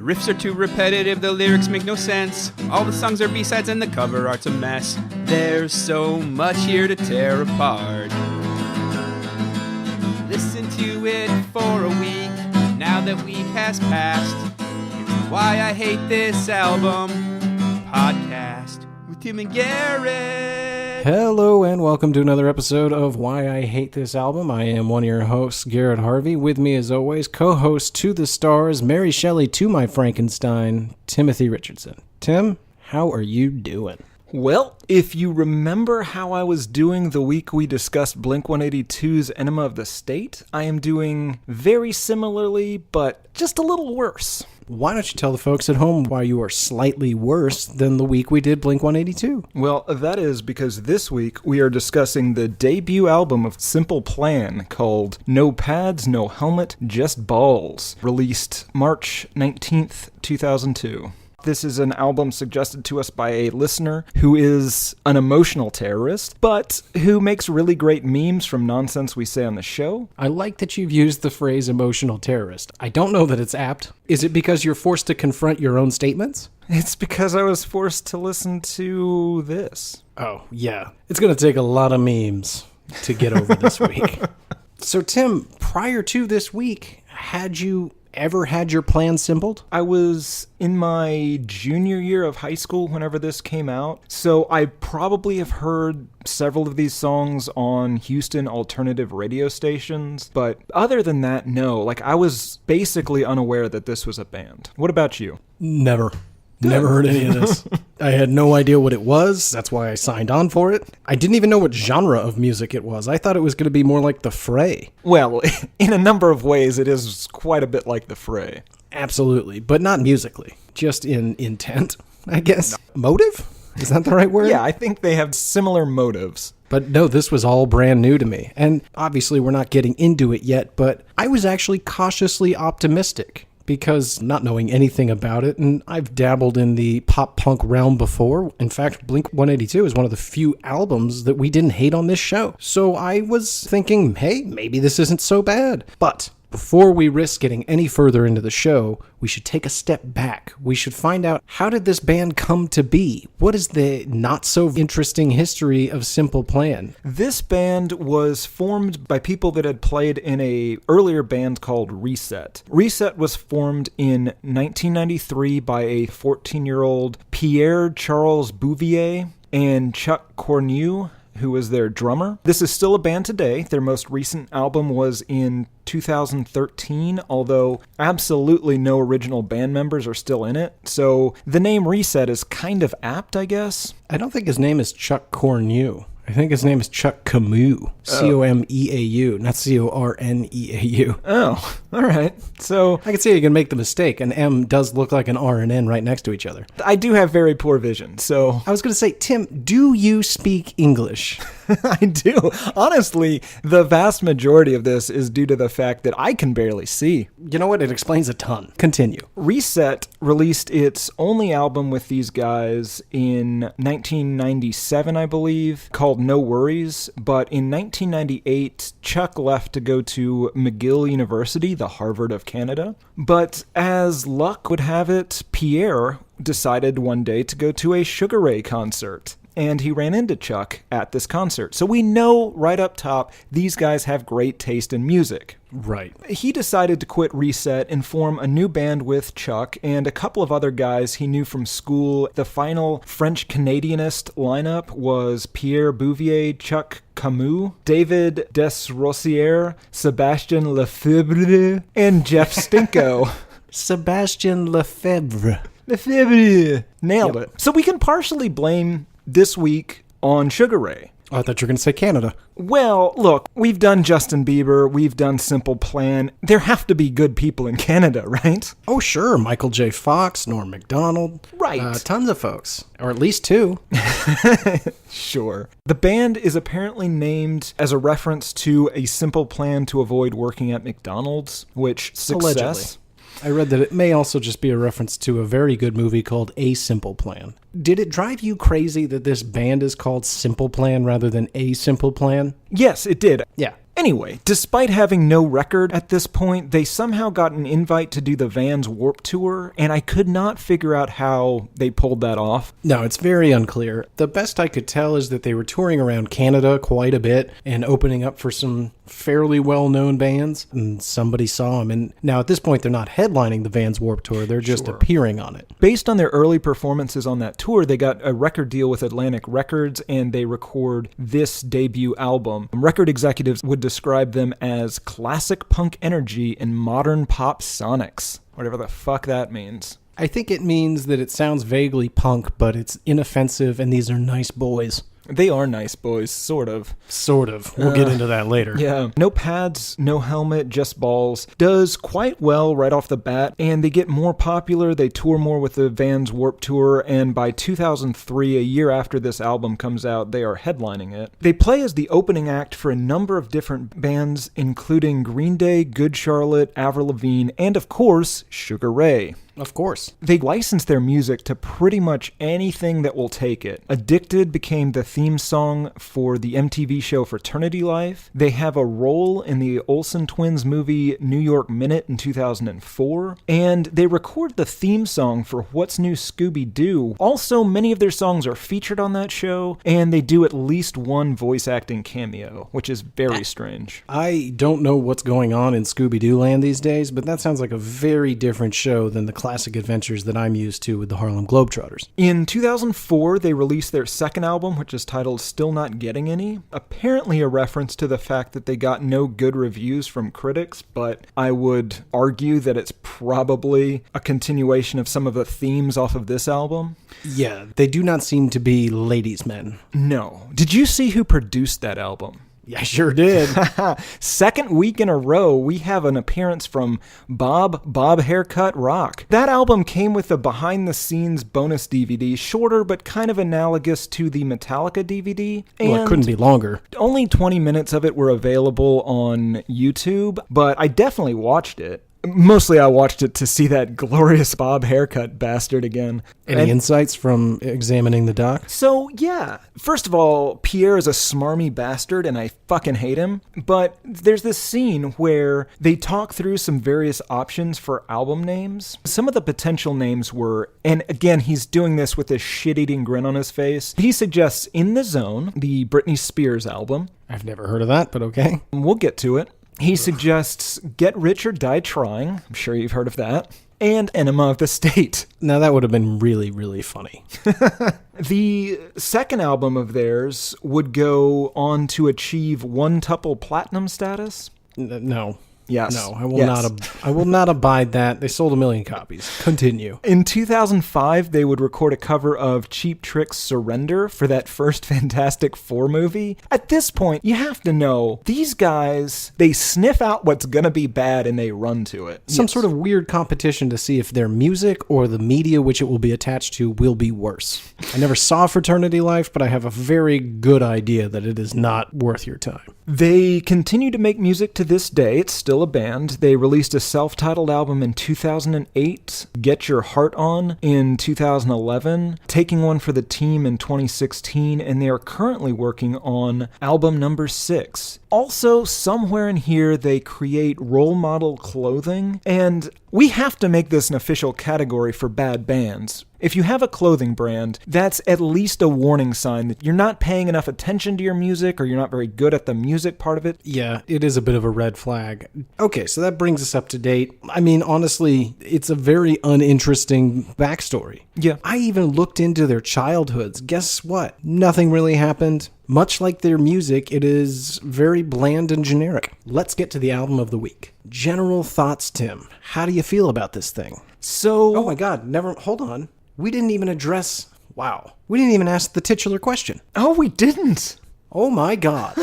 riffs are too repetitive, the lyrics make no sense. All the songs are B-sides and the cover art's a mess. There's so much here to tear apart. Listen to it for a week, now that week has passed. It's Why I Hate This Album podcast with Tim and Garrett. Hello and welcome to another episode of Why I Hate This Album. I am one of your hosts, Garrett Harvey. With me as always, co-host to the stars, Mary Shelley to my Frankenstein, Timothy Richardson. Tim, how are you doing? Well, if you remember how I was doing the week we discussed Blink-182's Enema of the State, I am doing very similarly, but just a little worse. Why don't you tell the folks at home why you are slightly worse than the week we did Blink-182? Well, that is because this week we are discussing the debut album of Simple Plan called No Pads, No Helmet, Just Balls, released March 19th, 2002. This is an album suggested to us by a listener who is an emotional terrorist, but who makes really great memes from nonsense we say on the show. I like that you've used the phrase emotional terrorist. I don't know that it's apt. Is it because you're forced to confront your own statements? It's because I was forced to listen to this. Oh, yeah. It's going to take a lot of memes to get over this week. So, Tim, prior to this week, had you ever had your plan simpled? I was in my junior year of high school whenever this came out, so I probably have heard several of these songs on Houston alternative radio stations, but other than that, no. I was basically unaware that this was a band. What about you? Never heard any of this. I had no idea what it was. That's why I signed on for it. I didn't even know what genre of music it was. I thought it was going to be more like The Fray. Well, in a number of ways, it is quite a bit like The Fray. Absolutely, but not musically. Just in intent, I guess. No. Motive? Is that the right word? Yeah, I think they have similar motives. But no, this was all brand new to me. And obviously we're not getting into it yet, but I was actually cautiously optimistic. Because not knowing anything about it, and I've dabbled in the pop-punk realm before. In fact, Blink-182 is one of the few albums that we didn't hate on this show. So I was thinking, hey, maybe this isn't so bad. But before we risk getting any further into the show, we should take a step back. We should find out, how did this band come to be? What is the not-so-interesting history of Simple Plan? This band was formed by people that had played in a earlier band called Reset. Reset was formed in 1993 by a 14-year-old Pierre Charles Bouvier and Chuck Corneau, who was their drummer. This is still a band today. Their most recent album was in 2013, although absolutely no original band members are still in it. So the name Reset is kind of apt, I guess. I don't think his name is Chuck Corneau. I think his name is Chuck Camus. Comeau, not Corneau. Oh, all right. So I can see you can make the mistake. An M does look like an R and N right next to each other. I do have very poor vision, so... I was going to say, Tim, do you speak English? I do. Honestly, the vast majority of this is due to the fact that I can barely see. You know what? It explains a ton. Continue. Reset released its only album with these guys in 1997, I believe, called No Worries. But in 1998, Chuck left to go to McGill University, the Harvard of Canada. But as luck would have it, Pierre decided one day to go to a Sugar Ray concert. And he ran into Chuck at this concert. So we know right up top, these guys have great taste in music. Right. He decided to quit Reset and form a new band with Chuck and a couple of other guys he knew from school. The final French-Canadianist lineup was Pierre Bouvier, Chuck Camus, David Desrosiers, Sébastien Lefebvre, and Jeff Stinko. Sébastien Lefebvre. Lefebvre. Nailed it. So we can partially blame this week on Sugar Ray. Oh, I thought you were going to say Canada. Well, look, we've done Justin Bieber, we've done Simple Plan. There have to be good people in Canada, right? Oh, sure. Michael J. Fox, Norm Macdonald. Right. Tons of folks. Or at least two. Sure. The band is apparently named as a reference to a simple plan to avoid working at McDonald's, which success... Allegedly. I read that it may also just be a reference to a very good movie called A Simple Plan. Did it drive you crazy that this band is called Simple Plan rather than A Simple Plan? Yes, it did. Yeah. Anyway, despite having no record at this point, they somehow got an invite to do the Vans Warped Tour, and I could not figure out how they pulled that off. No, it's very unclear. The best I could tell is that they were touring around Canada quite a bit and opening up for some fairly well-known bands, and somebody saw them. And now at this point, they're not headlining the Vans Warped Tour, they're just appearing on it. Based on their early performances on that tour, they got a record deal with Atlantic Records, and they record this debut album. Record executives would describe them as classic punk energy and modern pop sonics, whatever the fuck that means. I think it means that it sounds vaguely punk, but it's inoffensive, and these are nice boys. They are nice boys, sort of. Sort of. We'll get into that later. Yeah. No pads, no helmet, just balls. Does quite well right off the bat, and they get more popular. They tour more with the Vans Warped Tour, and by 2003, a year after this album comes out, they are headlining it. They play as the opening act for a number of different bands, including Green Day, Good Charlotte, Avril Lavigne, and of course, Sugar Ray. Of course. They license their music to pretty much anything that will take it. Addicted became the theme song for the MTV show Fraternity Life. They have a role in the Olsen twins movie New York Minute in 2004. And they record the theme song for What's New Scooby-Doo. Also, many of their songs are featured on that show, and they do at least one voice acting cameo, which is very strange. I don't know what's going on in Scooby-Doo land these days, but that sounds like a very different show than the classic adventures that I'm used to with the Harlem Globetrotters. In 2004, they released their second album, which is titled Still Not Getting Any, apparently a reference to the fact that they got no good reviews from critics, but I would argue that it's probably a continuation of some of the themes off of this album. Yeah, they do not seem to be ladies' men. No. Did you see who produced that album? Yeah, I sure did. Second week in a row, we have an appearance from Bob Haircut Rock. That album came with a behind-the-scenes bonus DVD, shorter but kind of analogous to the Metallica DVD. And well, it couldn't be longer. Only 20 minutes of it were available on YouTube, but I definitely watched it. Mostly I watched it to see that glorious Bob Haircut bastard again. Any insights from examining the doc? So, yeah. First of all, Pierre is a smarmy bastard, and I fucking hate him. But there's this scene where they talk through some various options for album names. Some of the potential names were, and again, he's doing this with a shit-eating grin on his face. He suggests In the Zone, the Britney Spears album. I've never heard of that, but okay. We'll get to it. He suggests Get Rich or Die Trying. I'm sure you've heard of that. And Enema of the State. Now, that would have been really, really funny. The second album of theirs would go on to achieve one-tuple platinum status. No. Yes. No, I will not abide that. They sold 1 million copies. Continue. In 2005, they would record a cover of Cheap Trick's Surrender for that first Fantastic Four movie. At this point, you have to know, these guys, they sniff out what's gonna be bad and they run to it. Some sort of weird competition to see if their music or the media which it will be attached to will be worse. I never saw Fraternity Life, but I have a very good idea that it is not worth your time. They continue to make music to this day. It's still a band. They released a self-titled album in 2008, Get Your Heart On in 2011, Taking One for the Team in 2016, and they are currently working on album number 6. Also, somewhere in here, they create role model clothing, and we have to make this an official category for bad bands. If you have a clothing brand, that's at least a warning sign that you're not paying enough attention to your music or you're not very good at the music part of it. Yeah, it is a bit of a red flag. Okay, so that brings us up to date. I mean, honestly, it's a very uninteresting backstory. Yeah. I even looked into their childhoods. Guess what? Nothing really happened. Much like their music, it is very bland and generic. Let's get to the album of the week. General thoughts, Tim. How do you feel about this thing? So... Oh my God, hold on. We didn't even we didn't even ask the titular question. Oh, we didn't. Oh my God.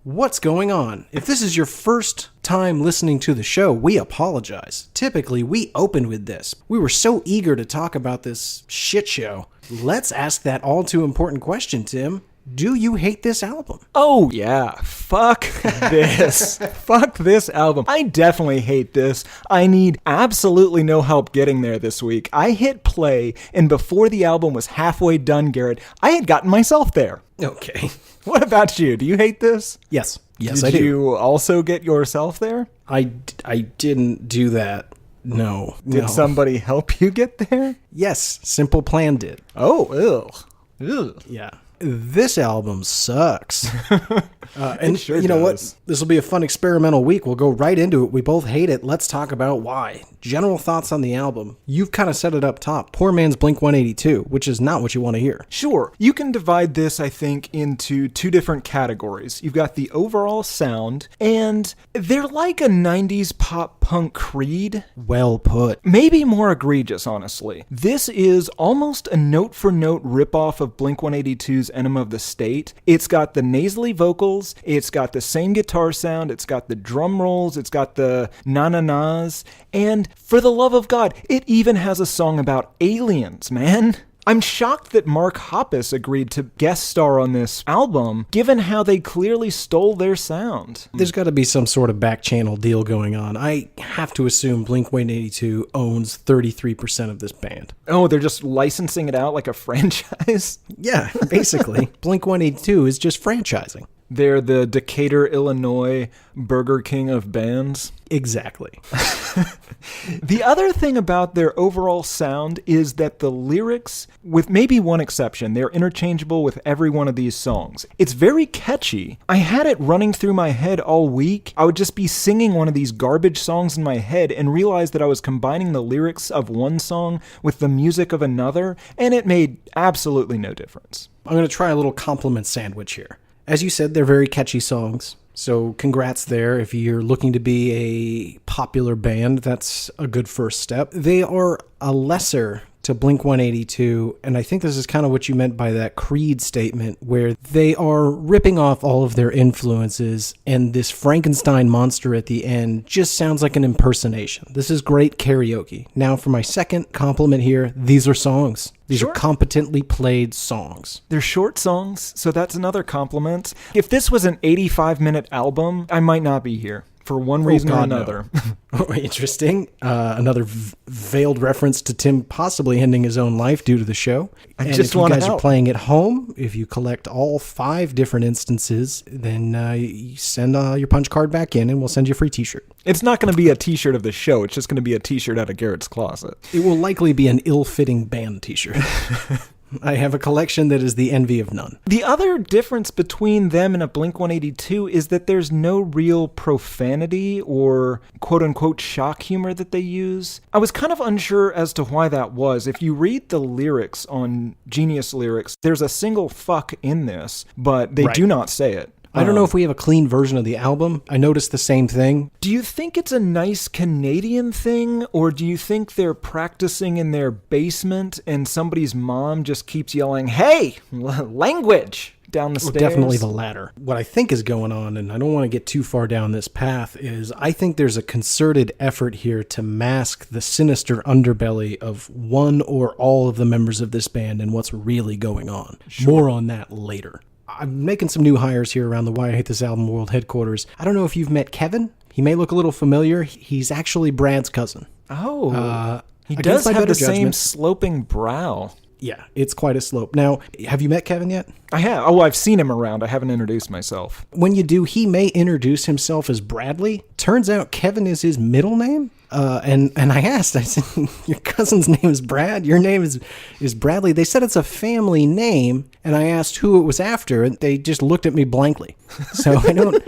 What's going on? If this is your first time listening to the show, we apologize. Typically, we open with this. We were so eager to talk about this shit show. Let's ask that all too important question, Tim. Do you hate this album? Oh, yeah. Fuck this. Fuck this album. I definitely hate this. I need absolutely no help getting there this week. I hit play, and before the album was halfway done, Garrett, I had gotten myself there. Okay. What about you? Do you hate this? Yes. Yes, Did I do. you also get yourself there? I didn't do that. No. Did somebody help you get there? Yes, Simple Plan did. Oh, ugh. Yeah. This album sucks. And sure you know does. what? This will be a fun experimental week. We'll go right into it. We both hate it. Let's talk about why. General thoughts on the album. You've kind of set it up top. Poor man's Blink-182, which is not what you want to hear. Sure. You can divide this, I think, into two different categories. You've got the overall sound, and they're like a 90s pop punk creed. Well put. Maybe more egregious, honestly. This is almost a note-for-note ripoff of Blink-182's Enema of the State. It's got the nasally vocals, it's got the same guitar sound, it's got the drum rolls, it's got the na-na-nas, and for the love of God, it even has a song about aliens, man. I'm shocked that Mark Hoppus agreed to guest star on this album, given how they clearly stole their sound. There's got to be some sort of back channel deal going on. I have to assume Blink-182 owns 33% of this band. Oh, they're just licensing it out like a franchise? Yeah, basically. Blink-182 is just franchising. They're the Decatur, Illinois Burger King of bands. Exactly. The other thing about their overall sound is that the lyrics, with maybe one exception, they're interchangeable with every one of these songs. It's very catchy. I had it running through my head all week. I would just be singing one of these garbage songs in my head and realize that I was combining the lyrics of one song with the music of another, and it made absolutely no difference. I'm going to try a little compliment sandwich here. As you said, they're very catchy songs. So congrats there. If you're looking to be a popular band, that's a good first step. They are a lesser to Blink-182, and I think this is kind of what you meant by that Creed statement, where they are ripping off all of their influences, and this Frankenstein monster at the end just sounds like an impersonation. This is great karaoke. Now for my second compliment here, these are songs. These are competently played songs. They're short songs, so that's another compliment. If this was an 85-minute album, I might not be here. For one reason or another. No. Interesting. Another veiled reference to Tim possibly ending his own life due to the show. I and just if you want to guys help. are playing at home, if you collect all 5 different instances, then you send your punch card back in and we'll send you a free t-shirt. It's not going to be a t-shirt of the show. It's just going to be a t-shirt out of Garrett's closet. It will likely be an ill-fitting band t-shirt. I have a collection that is the envy of none. The other difference between them and a Blink-182 is that there's no real profanity or quote-unquote shock humor that they use. I was kind of unsure as to why that was. If you read the lyrics on Genius Lyrics, there's a single fuck in this, but they do not say it. I don't know if we have a clean version of the album. I noticed the same thing. Do you think it's a nice Canadian thing, or do you think they're practicing in their basement and somebody's mom just keeps yelling, "Hey, language!" down the stairs? Definitely the latter. What I think is going on, and I don't want to get too far down this path, is I think there's a concerted effort here to mask the sinister underbelly of one or all of the members of this band and what's really going on. Sure. More on that later. I'm making some new hires here around the Why I Hate This Album World headquarters. I don't know if you've met Kevin. He may look a little familiar. He's actually Brad's cousin. Oh, he does have the same sloping brow. Yeah, it's quite a slope. Now, have you met Kevin yet? I have. Oh, I've seen him around. I haven't introduced myself. When you do, he may introduce himself as Bradley. Turns out Kevin is his middle name. And I asked, I said, your cousin's name is Brad? Your name is Bradley? They said it's a family name. And I asked who it was after, and they just looked at me blankly. So I don't...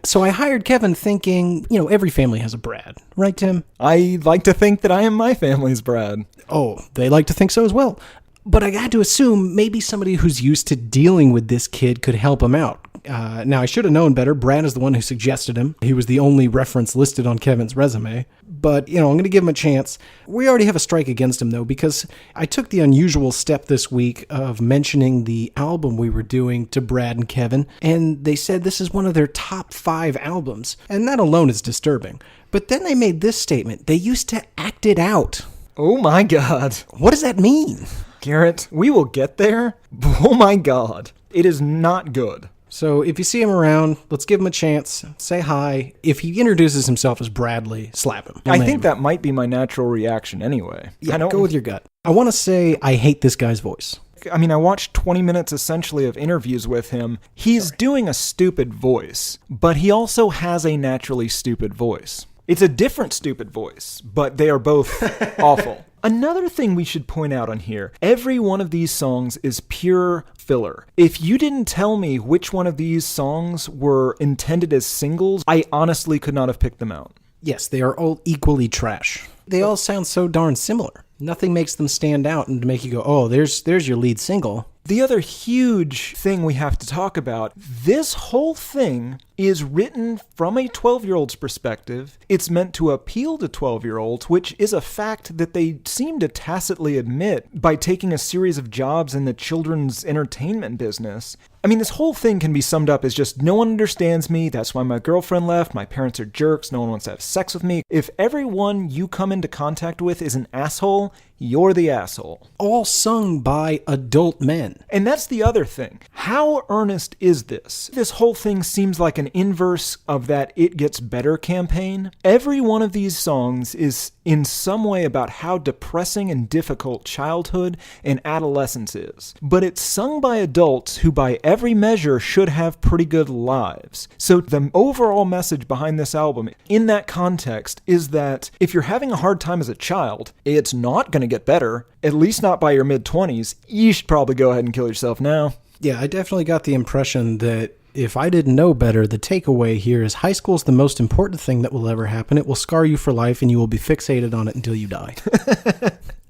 So I hired Kevin thinking, every family has a Brad. Right, Tim? I like to think that I am my family's Brad. Oh, they like to think so as well. But I had to assume maybe somebody who's used to dealing with this kid could help him out. Now, I should have known better. Brad is the one who suggested him. He was the only reference listed on Kevin's resume. But, I'm going to give him a chance. We already have a strike against him, though, because I took the unusual step this week of mentioning the album we were doing to Brad and Kevin, and they said this is one of their top 5 albums. And that alone is disturbing. But then they made this statement. They used to act it out. Oh, my God. What does that mean? Garrett, we will get there. Oh, my God. It is not good. So if you see him around, let's give him a chance. Say hi. If he introduces himself as Bradley, slap him. I think that might be my natural reaction anyway. Yeah, go with your gut. I want to say I hate this guy's voice. I watched 20 minutes essentially of interviews with him. He's doing a stupid voice, but he also has a naturally stupid voice. It's a different stupid voice, but they are both awful. Another thing we should point out on here, every one of these songs is pure filler. If you didn't tell me which one of these songs were intended as singles, I honestly could not have picked them out. Yes, they are all equally trash. They all sound so darn similar. Nothing makes them stand out and to make you go, oh, there's your lead single. The other huge thing we have to talk about, this whole thing is written from a 12-year-old's perspective. It's meant to appeal to 12-year-olds, which is a fact that they seem to tacitly admit by taking a series of jobs in the children's entertainment business. This whole thing can be summed up as just, no one understands me, that's why my girlfriend left, my parents are jerks, no one wants to have sex with me. If everyone you come into contact with is an asshole, you're the asshole. All sung by adult men. And that's the other thing. How earnest is this? This whole thing seems like an inverse of that It Gets Better campaign. Every one of these songs is in some way about how depressing and difficult childhood and adolescence is. But it's sung by adults who by every measure should have pretty good lives. So the overall message behind this album in that context is that if you're having a hard time as a child, it's not going to get better, at least not by your mid-20s. You should probably go ahead and kill yourself now. Yeah, I definitely got the impression that if I didn't know better, the takeaway here is high school is the most important thing that will ever happen. It will scar you for life and you will be fixated on it until you die.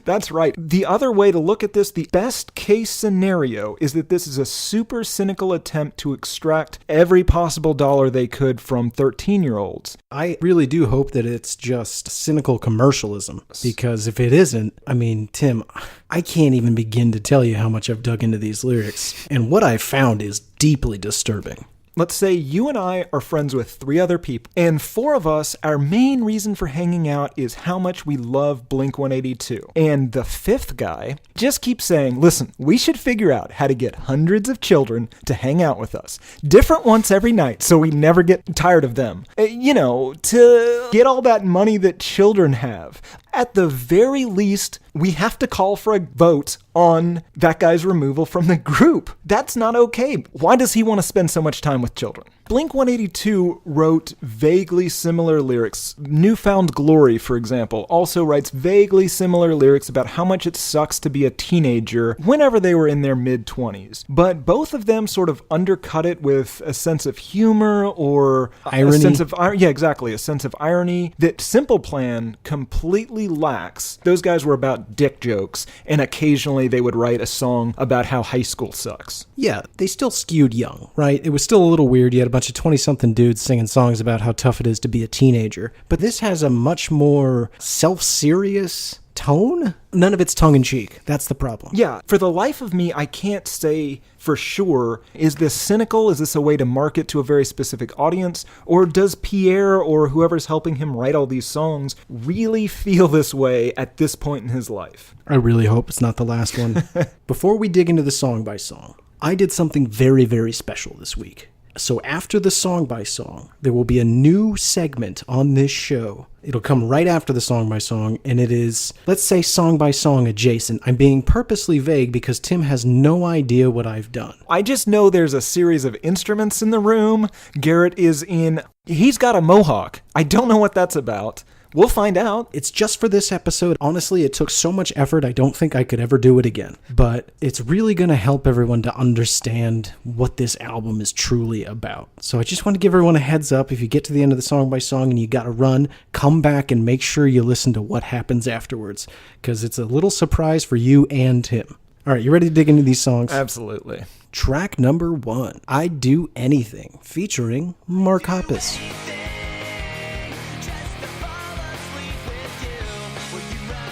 That's right. The other way to look at this, the best case scenario, is that this is a super cynical attempt to extract every possible dollar they could from 13-year-olds. I really do hope that it's just cynical commercialism, because if it isn't, Tim, I can't even begin to tell you how much I've dug into these lyrics, and what I've found is deeply disturbing. Let's say you and I are friends with 3 other people, and 4 of us, our main reason for hanging out is how much we love Blink-182. And the 5th guy just keeps saying, listen, we should figure out how to get hundreds of children to hang out with us. Different once every night, so we never get tired of them. To get all that money that children have. At the very least, we have to call for a vote on that guy's removal from the group. That's not okay. Why does he want to spend so much time with children? Blink-182 wrote vaguely similar lyrics. Newfound Glory, for example, also writes vaguely similar lyrics about how much it sucks to be a teenager whenever they were in their mid-20s. But both of them sort of undercut it with a sense of humor or irony. A sense of a sense of irony that Simple Plan completely lacks. Those guys were about dick jokes, and occasionally they would write a song about how high school sucks. Yeah, they still skewed young, right? It was still a little weird. You had a bunch of 20-something dudes singing songs about how tough it is to be a teenager. But this has a much more self-serious tone. None of it's tongue-in-cheek. That's the problem. Yeah, for the life of me, I can't say for sure, is this cynical? Is this a way to market to a very specific audience? Or does Pierre or whoever's helping him write all these songs really feel this way at this point in his life? I really hope it's not the last one. Before we dig into the song by song, I did something very, very special this week. So after the song by song, there will be a new segment on this show. It'll come right after the song by song, and it is, let's say, song by song adjacent. I'm being purposely vague because Tim has no idea what I've done. I just know there's a series of instruments in the room. Garrett he's got a mohawk. I don't know what that's about. We'll find out. It's just for this episode. Honestly, it took so much effort, I don't think I could ever do it again. But it's really going to help everyone to understand what this album is truly about. So I just want to give everyone a heads up. If you get to the end of the song by song and you got to run, come back and make sure you listen to what happens afterwards, because it's a little surprise for you and Tim. All right, you ready to dig into these songs? Absolutely. Track number 1, I'd Do Anything, featuring Mark Hoppus.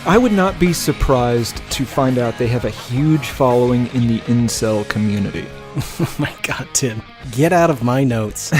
I would not be surprised to find out they have a huge following in the incel community. Oh my God, Tim. Get out of my notes.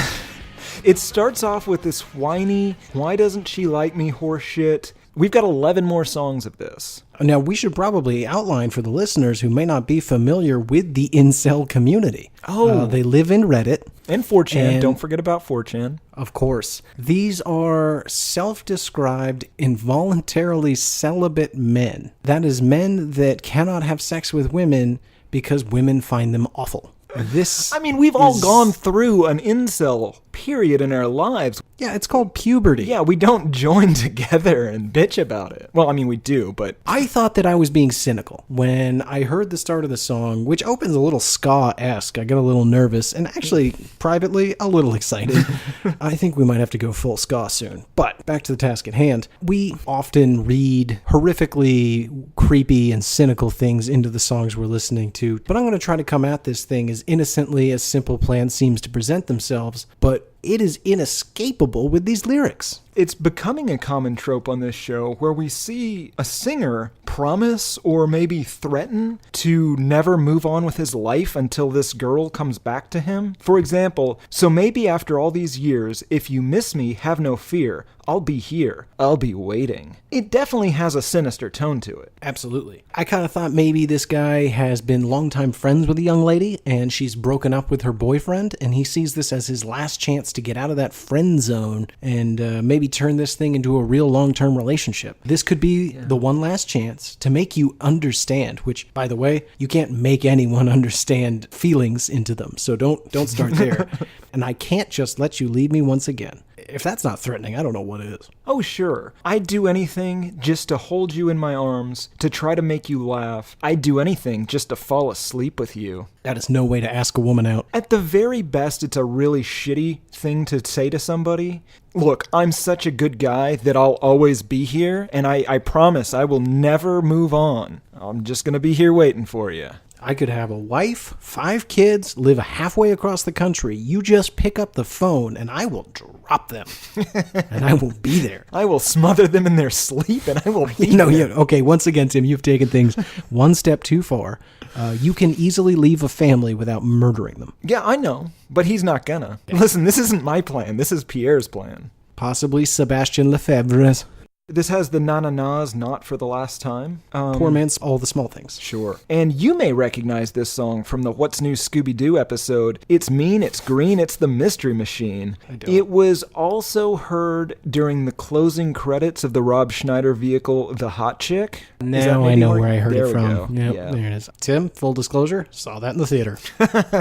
It starts off with this whiny, why doesn't she like me horseshit. We've got 11 more songs of this. Now, we should probably outline for the listeners who may not be familiar with the incel community. They live in Reddit. And 4chan. Don't forget about 4chan. Of course. These are self-described involuntarily celibate men. That is, men that cannot have sex with women because women find them awful. This I mean, we've all gone through an incel period in our lives. Yeah, it's called puberty. Yeah, we don't join together and bitch about it. Well, I mean, we do, but... I thought that I was being cynical. When I heard the start of the song, which opens a little ska-esque, I got a little nervous, and actually, privately, a little excited. I think we might have to go full ska soon. But, back to the task at hand. We often read horrifically creepy and cynical things into the songs we're listening to, but I'm going to try to come at this thing as innocently as Simple Plan seems to present themselves, but it is inescapable with these lyrics. It's becoming a common trope on this show where we see a singer promise or maybe threaten to never move on with his life until this girl comes back to him. For example, so maybe after all these years, if you miss me, have no fear. I'll be here. I'll be waiting. It definitely has a sinister tone to it. Absolutely. I kind of thought maybe this guy has been longtime friends with a young lady and she's broken up with her boyfriend, and he sees this as his last chance to get out of that friend zone and maybe turn this thing into a real long-term relationship. This could be the one last chance to make you understand, which, by the way, you can't make anyone understand feelings into them, so don't start there. And I can't just let you leave me once again. If that's not threatening, I don't know what is. Oh, sure. I'd do anything just to hold you in my arms, to try to make you laugh. I'd do anything just to fall asleep with you. That is no way to ask a woman out. At the very best, it's a really shitty thing to say to somebody. Look, I'm such a good guy that I'll always be here, and I promise I will never move on. I'm just gonna be here waiting for you. I could have a wife, 5 kids, live halfway across the country. You just pick up the phone and I will drop them. And I will be there. I will smother them in their sleep and I will be No, there. yeah, okay, once again, Tim, you've taken things one step too far. You can easily leave a family without murdering them. Yeah, I know, but he's not gonna. Yeah. Listen, this isn't my plan. This is Pierre's plan. Possibly Sebastian Lefebvre's. This has the na-na-nas, not for the last time. Poor man's all the small things. Sure. And you may recognize this song from the What's New Scooby-Doo episode. It's mean, it's green, it's the Mystery Machine. I don't. It was also heard during the closing credits of the Rob Schneider vehicle, The Hot Chick. Now I know where I heard there it from. Go. Yep, Yeah. there it is. Tim, full disclosure, saw that in the theater.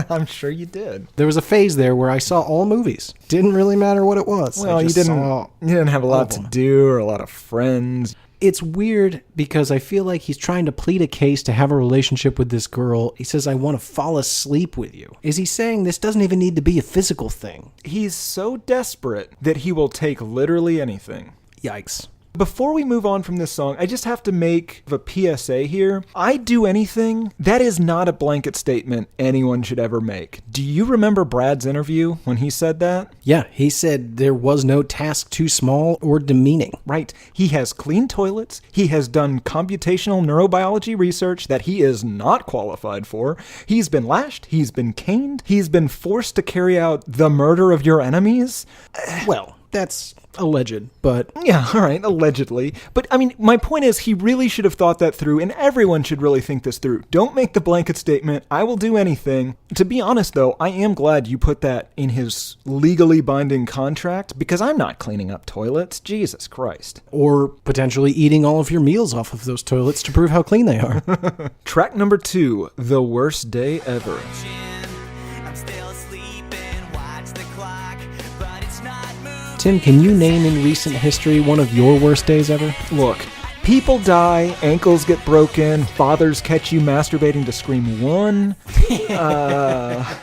I'm sure you did. There was a phase there where I saw all movies. Didn't really matter what it was. Well, you didn't have a lot to do or a lot of friends. It's weird because I feel like he's trying to plead a case to have a relationship with this girl. He says, I want to fall asleep with you. Is he saying this doesn't even need to be a physical thing? He's so desperate that he will take literally anything. Yikes. Before we move on from this song, I just have to make a PSA here. I'd do anything. That is not a blanket statement anyone should ever make. Do you remember Brad's interview when he said that? Yeah, he said there was no task too small or demeaning. Right. He has clean toilets. He has done computational neurobiology research that he is not qualified for. He's been lashed. He's been caned. He's been forced to carry out the murder of your enemies. Well, that's alleged, but... Yeah, all right, allegedly. But, I mean, my point is he really should have thought that through, and everyone should really think this through. Don't make the blanket statement, I will do anything. To be honest, though, I am glad you put that in his legally binding contract, because I'm not cleaning up toilets. Jesus Christ. Or potentially eating all of your meals off of those toilets to prove how clean they are. Track number 2, The Worst Day Ever. Tim, can you name in recent history one of your worst days ever? Look, people die, ankles get broken, fathers catch you masturbating to Scream 1.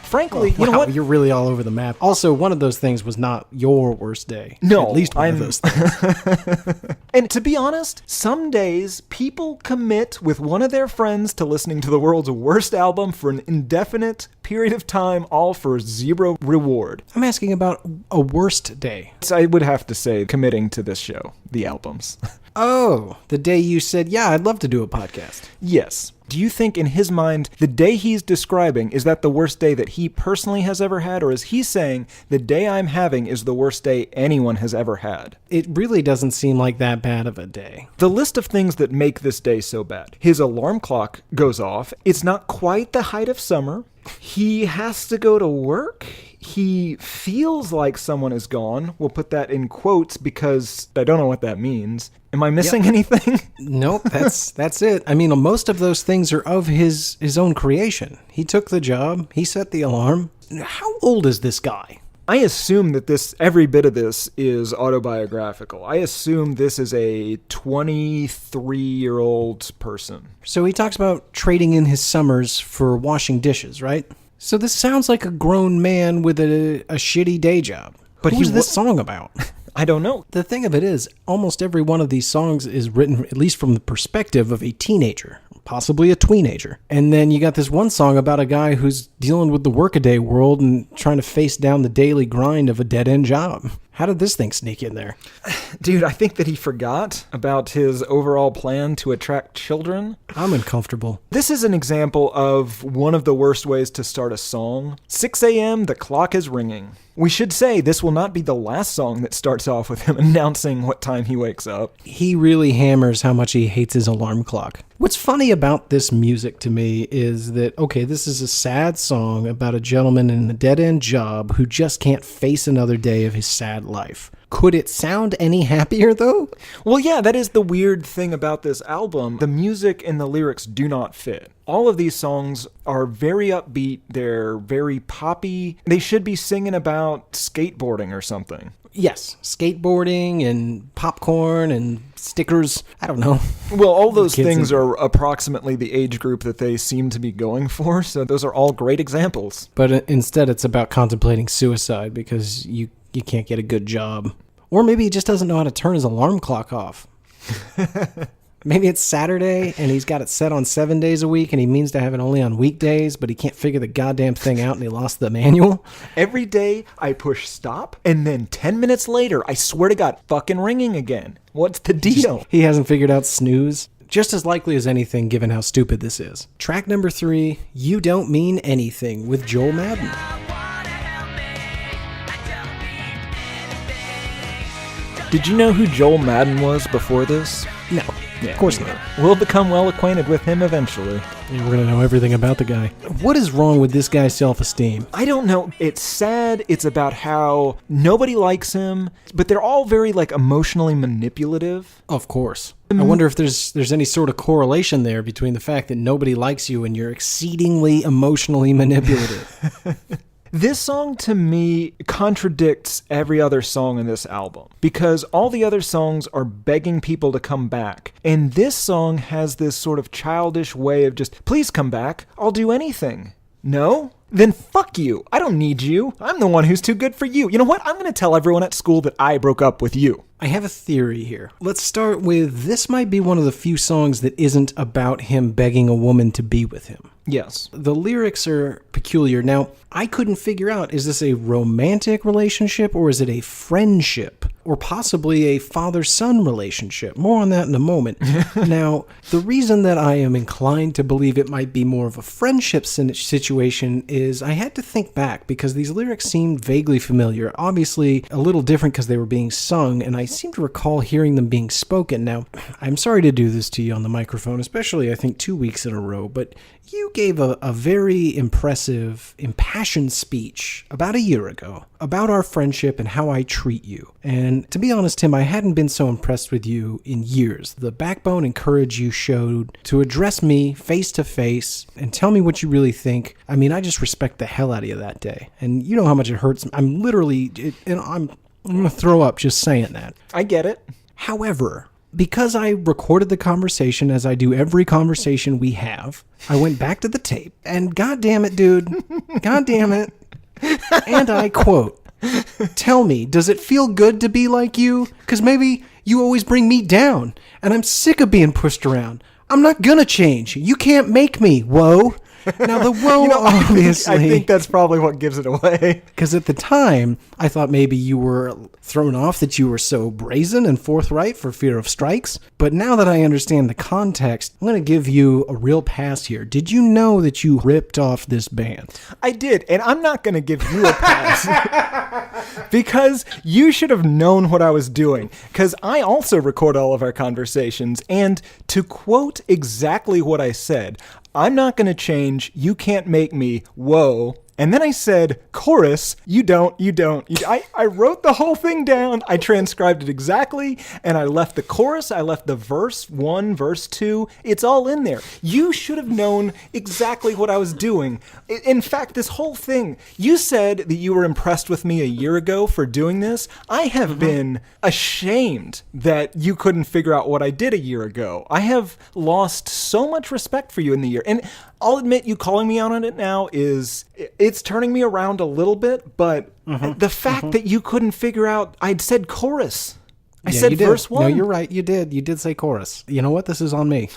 Frankly, you know what? You're really all over the map. Also, one of those things was not your worst day. No. At least one of those things. And to be honest, some days people commit with one of their friends to listening to the world's worst album for an indefinite period of time, all for zero reward. I'm asking about a worst day. So I would have to say committing to this show, the albums. Oh, the day you said, yeah, I'd love to do a podcast. Yes. Do you think in his mind, the day he's describing, is that the worst day that he personally has ever had? Or is he saying, the day I'm having is the worst day anyone has ever had? It really doesn't seem like that bad of a day. The list of things that make this day so bad. His alarm clock goes off. It's not quite the height of summer. He has to go to work. he feels like someone is gone. We'll put that in quotes because I don't know what that means. Am I missing anything? Nope, that's it. I mean, most of those things are of his own creation. He took the job. He set the alarm. How old is this guy? I assume that every bit of this is autobiographical. I assume this is a 23-year-old person. So he talks about trading in his summers for washing dishes, right? So this sounds like a grown man with a shitty day job. But who's this song about? I don't know. The thing of it is, almost every one of these songs is written, at least from the perspective of a teenager, possibly a tweenager. And then you got this one song about a guy who's dealing with the workaday world and trying to face down the daily grind of a dead-end job. How did this thing sneak in there? Dude, I think that he forgot about his overall plan to attract children. I'm uncomfortable. This is an example of one of the worst ways to start a song. 6 a.m., the clock is ringing. We should say this will not be the last song that starts off with him announcing what time he wakes up. He really hammers how much he hates his alarm clock. What's funny about this music to me is that, okay, this is a sad song about a gentleman in a dead-end job who just can't face another day of his sad life. Could it sound any happier, though? Well, yeah, that is the weird thing about this album. The music and the lyrics do not fit. All of these songs are very upbeat. They're very poppy. They should be singing about skateboarding or something. Yes, skateboarding and popcorn and stickers. I don't know. Well, all those things are approximately the age group that they seem to be going for, so those are all great examples. But instead, it's about contemplating suicide because you can't get a good job. Or maybe he just doesn't know how to turn his alarm clock off. Maybe it's Saturday and he's got it set on 7 days a week and he means to have it only on weekdays, but he can't figure the goddamn thing out and he lost the manual. Every day I push stop and then 10 minutes later, I swear to God, fucking ringing again. What's the deal? He hasn't figured out snooze. Just as likely as anything given how stupid this is. Track number 3, You Don't Mean Anything with Joel Madden. Did you know who Joel Madden was before this? No. Yeah, of course not. We'll become well acquainted with him eventually. Yeah, we're going to know everything about the guy. What is wrong with this guy's self-esteem? I don't know. It's sad. It's about how nobody likes him, but they're all very emotionally manipulative. Of course. I wonder if there's any sort of correlation there between the fact that nobody likes you and you're exceedingly emotionally manipulative. This song, to me, contradicts every other song in this album because all the other songs are begging people to come back. And this song has this sort of childish way of just, please come back, I'll do anything. No? Then fuck you. I don't need you. I'm the one who's too good for you. You know what? I'm going to tell everyone at school that I broke up with you. I have a theory here. Let's start with, this might be one of the few songs that isn't about him begging a woman to be with him. Yes. The lyrics are peculiar. Now, I couldn't figure out, is this a romantic relationship or is it a friendship? Or possibly a father-son relationship. More on that in a moment. Now, the reason that I am inclined to believe it might be more of a friendship situation is I had to think back because these lyrics seemed vaguely familiar. Obviously, a little different because they were being sung, and I seem to recall hearing them being spoken. Now, I'm sorry to do this to you on the microphone, especially I think 2 weeks in a row, but you gave a very impressive, impassioned speech about a year ago about our friendship and how I treat you. And to be honest, Tim, I hadn't been so impressed with you in years. The backbone and courage you showed to address me face to face and tell me what you really think. I mean, I just respect the hell out of you that day. And you know how much it hurts. I'm literally, I'm going to throw up just saying that. I get it. However, because I recorded the conversation as I do every conversation we have, I went back to the tape and God damn it, dude, God damn it. And I quote, tell me, does it feel good to be like you? Because maybe you always bring me down and I'm sick of being pushed around. I'm not gonna change. You can't make me, whoa. Now the whoa, obviously. I think that's probably what gives it away. Because at the time, I thought maybe you were thrown off that you were so brazen and forthright for fear of strikes. But now that I understand the context, I'm going to give you a real pass here. Did you know that you ripped off this band? I did, and I'm not going to give you a pass. Because you should have known what I was doing. Because I also record all of our conversations, and to quote exactly what I said, I'm not going to change, you can't make me, whoa, And then I said, chorus, you don't. I wrote the whole thing down. I transcribed it exactly. And I left the chorus. I left the verse 1, verse 2. It's all in there. You should have known exactly what I was doing. In fact, this whole thing, you said that you were impressed with me a year ago for doing this. I have been ashamed that you couldn't figure out what I did a year ago. I have lost so much respect for you in the year. And I'll admit, you calling me out on it now it's turning me around a little bit, but the fact that you couldn't figure out, I'd said chorus. I said verse 1. No, you're right. You did. You did say chorus. You know what? This is on me.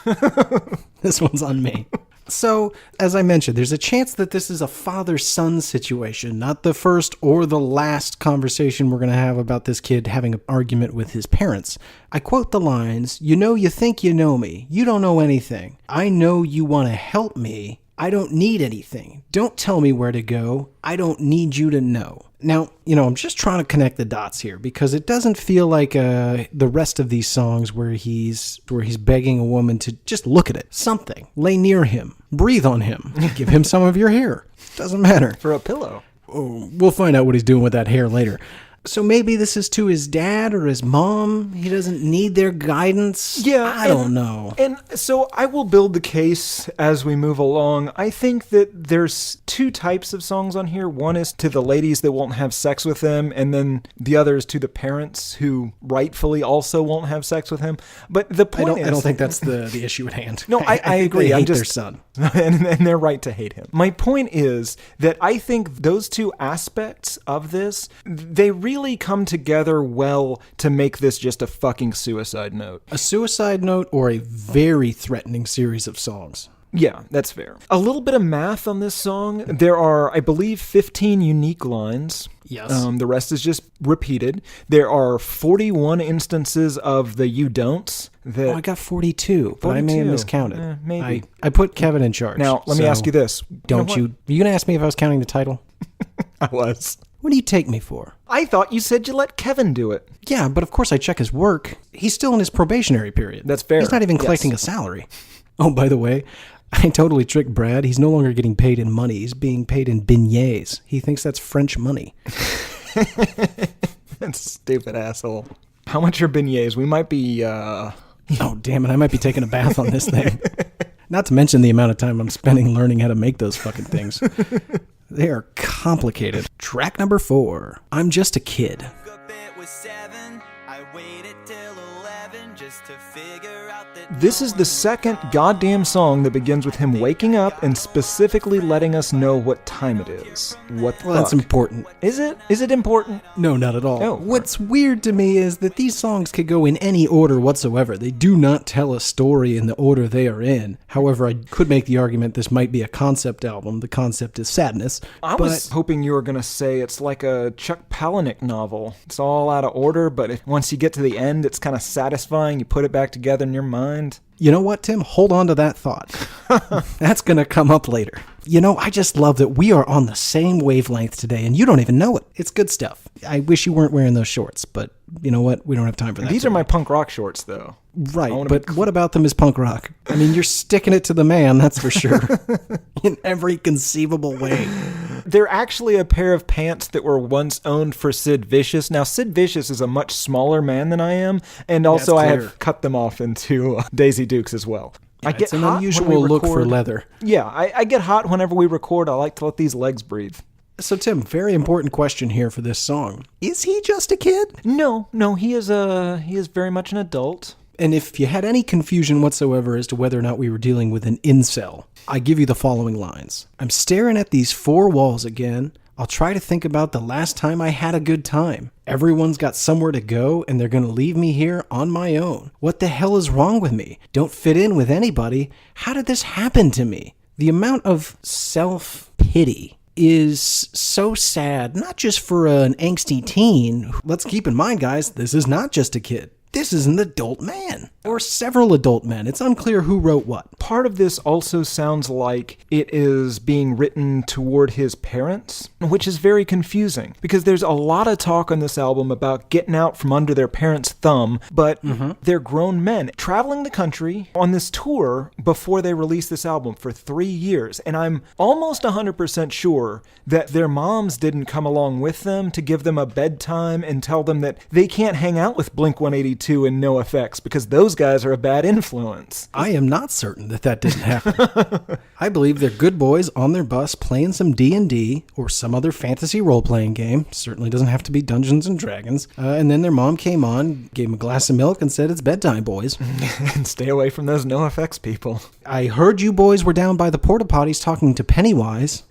This one's on me. So, as I mentioned, there's a chance that this is a father-son situation, not the first or the last conversation we're going to have about this kid having an argument with his parents. I quote the lines, "You know you think you know me. You don't know anything. I know you want to help me. I don't need anything. Don't tell me where to go. I don't need you to know." Now, I'm just trying to connect the dots here because it doesn't feel like the rest of these songs where he's begging a woman to just look at it, something, lay near him, breathe on him, give him some of your hair. Doesn't matter. For a pillow. Oh, we'll find out what he's doing with that hair later. So maybe this is to his dad or his mom. He doesn't need their guidance. Yeah. I don't know. And so I will build the case as we move along. I think that there's two types of songs on here. One is to the ladies that won't have sex with him, and then the other is to the parents who rightfully also won't have sex with him. But the point is... I don't think that's the issue at hand. No, I agree. They I'm hate just, their son. and they're right to hate him. My point is that I think those two aspects of this, they really come together well to make this just a fucking suicide note. A suicide note or a very threatening series of songs. Yeah, that's fair. A little bit of math on this song. There are, I believe, 15 unique lines. Yes. The rest is just repeated. There are 41 instances of the you don'ts. I got 42, but I may have miscounted. Maybe. I put Kevin in charge. Now, let me ask you this. Are you going to ask me if I was counting the title? I was. What do you take me for? I thought you said you let Kevin do it. Yeah, but of course I check his work. He's still in his probationary period. That's fair. He's not even collecting a salary. Oh, by the way, I totally tricked Brad. He's no longer getting paid in money. He's being paid in beignets. He thinks that's French money. That stupid asshole. How much are beignets? We might be, Oh, damn it. I might be taking a bath on this thing. Not to mention the amount of time I'm spending learning how to make those fucking things. They are complicated. Track number 4. I'm Just a Kid. This is the second goddamn song that begins with him waking up and specifically letting us know what time it is. What the fuck? That's important. Is it? Is it important? No, not at all. Oh. What's weird to me is that these songs could go in any order whatsoever. They do not tell a story in the order they are in. However, I could make the argument this might be a concept album. The concept is sadness. I was hoping you were going to say it's like a Chuck Palahniuk novel. It's all out of order, but once you get to the end, it's kind of satisfying. You put it back together in your mind. You know what, Tim? Hold on to that thought. That's going to come up later. I just love that we are on the same wavelength today, and you don't even know it. It's good stuff. I wish you weren't wearing those shorts, but you know what? We don't have time for that. These are my punk rock shorts, though. Right, but what about them is punk rock? I mean, you're sticking it to the man, that's for sure. In every conceivable way. They're actually a pair of pants that were once owned for Sid Vicious. Now, Sid Vicious is a much smaller man than I am, and also I have cut them off into Daisy Dukes as well. Yeah, I get it's an hot unusual when we look record. for leather. Yeah, I get hot whenever we record. I like to let these legs breathe. So, Tim, very important question here for this song. Is he just a kid? No, he is very much an adult. And if you had any confusion whatsoever as to whether or not we were dealing with an incel, I give you the following lines. I'm staring at these 4 walls again. I'll try to think about the last time I had a good time. Everyone's got somewhere to go, and they're going to leave me here on my own. What the hell is wrong with me? Don't fit in with anybody. How did this happen to me? The amount of self-pity is so sad, not just for an angsty teen. Let's keep in mind, guys, this is not just a kid. This is an adult man. Or several adult men. It's unclear who wrote what. Part of this also sounds like it is being written toward his parents, which is very confusing because there's a lot of talk on this album about getting out from under their parents' thumb, but they're grown men traveling the country on this tour before they release this album for 3 years. And I'm almost 100% sure that their moms didn't come along with them to give them a bedtime and tell them that they can't hang out with Blink-182 and NoFX because those guys are a bad influence. I am not certain that didn't happen. I believe they're good boys on their bus playing some D&D or some other fantasy role-playing game. Certainly doesn't have to be Dungeons and Dragons. And then their mom came on, gave them a glass of milk and said, "It's bedtime, boys." And stay away from those NoFX people. I heard you boys were down by the porta potties talking to Pennywise.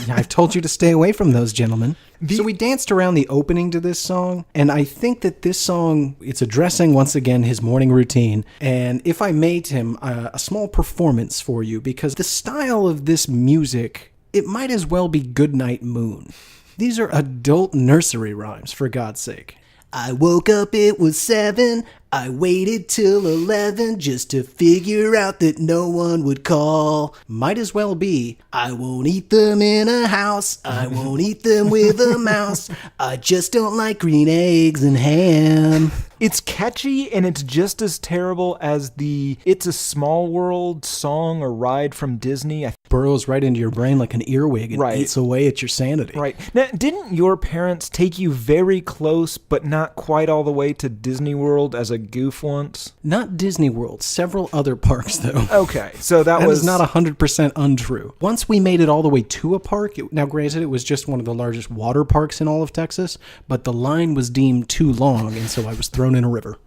I've told you to stay away from those gentlemen. So we danced around the opening to this song, and I think that this song, it's addressing once again his morning routine. And if I may, Tim, a small performance for you, because the style of this music, it might as well be Goodnight Moon. These are adult nursery rhymes, for God's sake. I woke up, it was 7. I waited till 11 just to figure out that no one would call. Might as well be, I won't eat them in a house. I won't eat them with a mouse. I just don't like green eggs and ham. It's catchy, and it's just as terrible as the It's a Small World song or ride from Disney. Burrows right into your brain like an earwig and eats away at your sanity. Right. Now, didn't your parents take you very close, but not quite all the way to Disney World as a goof once? Not Disney World. Several other parks, though. Okay, so that was... is not 100% untrue. Once we made it all the way to a park, now granted, it was just one of the largest water parks in all of Texas, but the line was deemed too long, and so I was thrown in a river.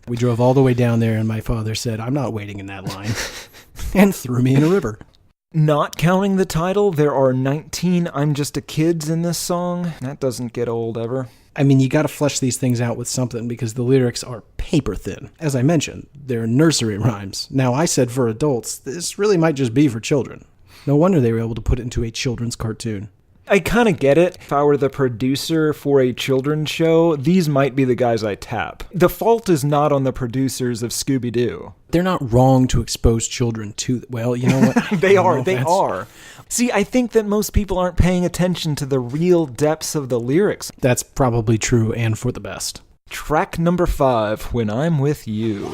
We drove all the way down there, and my father said, "I'm not waiting in that line," and threw me in a river. Not counting the title, there are 19 I'm Just a Kids in this song. That doesn't get old ever. I mean, you got to flesh these things out with something because the lyrics are paper thin. As I mentioned, they're nursery rhymes. Now, I said for adults, this really might just be for children. No wonder they were able to put it into a children's cartoon. I kind of get it. If I were the producer for a children's show, these might be the guys I tap. The fault is not on the producers of Scooby-Doo. They're not wrong to expose children to... Well, you know what? They are. See, I think that most people aren't paying attention to the real depths of the lyrics. That's probably true and for the best. Track number 5, When I'm With You.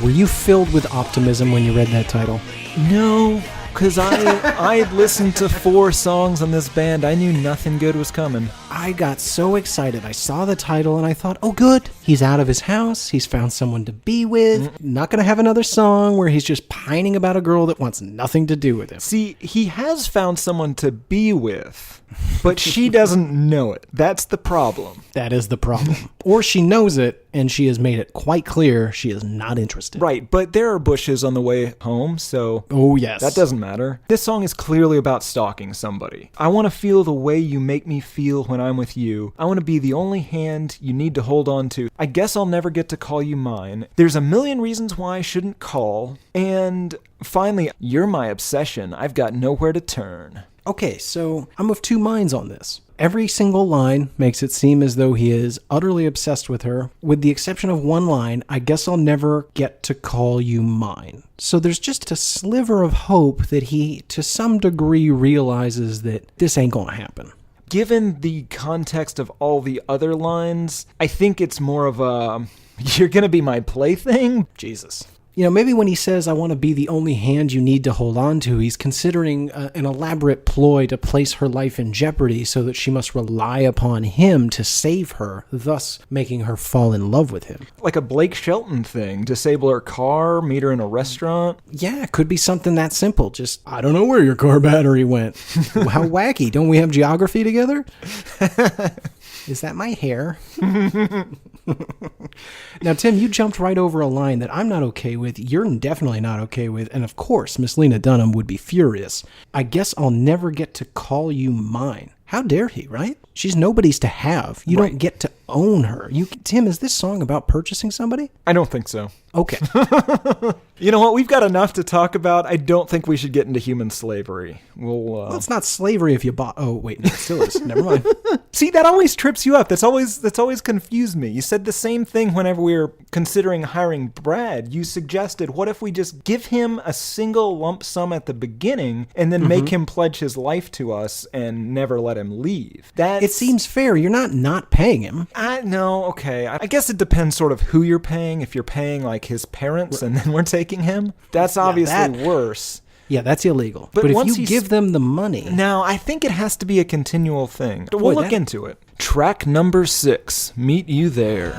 Were you filled with optimism when you read that title? No, because I listened to 4 songs on this band. I knew nothing good was coming. I got so excited. I saw the title and I thought, oh good, he's out of his house. He's found someone to be with. Not going to have another song where he's just pining about a girl that wants nothing to do with him. See, he has found someone to be with, but she doesn't know it. That's the problem. That is the problem. Or she knows it and she has made it quite clear she is not interested. Right, but there are bushes on the way home, so... Oh, yes. That doesn't matter. This song is clearly about stalking somebody. I want to feel the way you make me feel when I'm with you. I want to be the only hand you need to hold on to. I guess I'll never get to call you mine. There's a million reasons why I shouldn't call. And finally, you're my obsession. I've got nowhere to turn. Okay, so I'm of two minds on this. Every single line makes it seem as though he is utterly obsessed with her, with the exception of one line, I guess I'll never get to call you mine. So there's just a sliver of hope that he, to some degree, realizes that this ain't gonna happen. Given the context of all the other lines, I think it's more of a, you're gonna be my plaything? Jesus. You know, maybe when he says, I want to be the only hand you need to hold on to, he's considering an elaborate ploy to place her life in jeopardy so that she must rely upon him to save her, thus making her fall in love with him. Like a Blake Shelton thing. Disable her car, meet her in a restaurant. Yeah, it could be something that simple. Just, I don't know where your car battery went. How wacky. Don't we have geography together? Is that my hair? Now, Tim, you jumped right over a line that I'm not okay with, you're definitely not okay with, and of course, Miss Lena Dunham would be furious. I guess I'll never get to call you mine. How dare he, right? She's nobody's to have. You don't get to own her. Tim, is this song about purchasing somebody? I don't think so. Okay. You know what? We've got enough to talk about. I don't think we should get into human slavery. Well, it's not slavery if you bought... Oh, wait, no, it still is. Never mind. See, that always trips you up. That's always confused me. You said the same thing whenever we were considering hiring Brad. You suggested, what if we just give him a single lump sum at the beginning and then make him pledge his life to us and never let him leave? It seems fair. You're not paying him. No, okay. I guess it depends sort of who you're paying. If you're paying like his parents and then we're taking him, that's obviously worse. Yeah, that's illegal. But if you give them the money... Now, I think it has to be a continual thing. We'll look into it. Track number 6, Meet You There.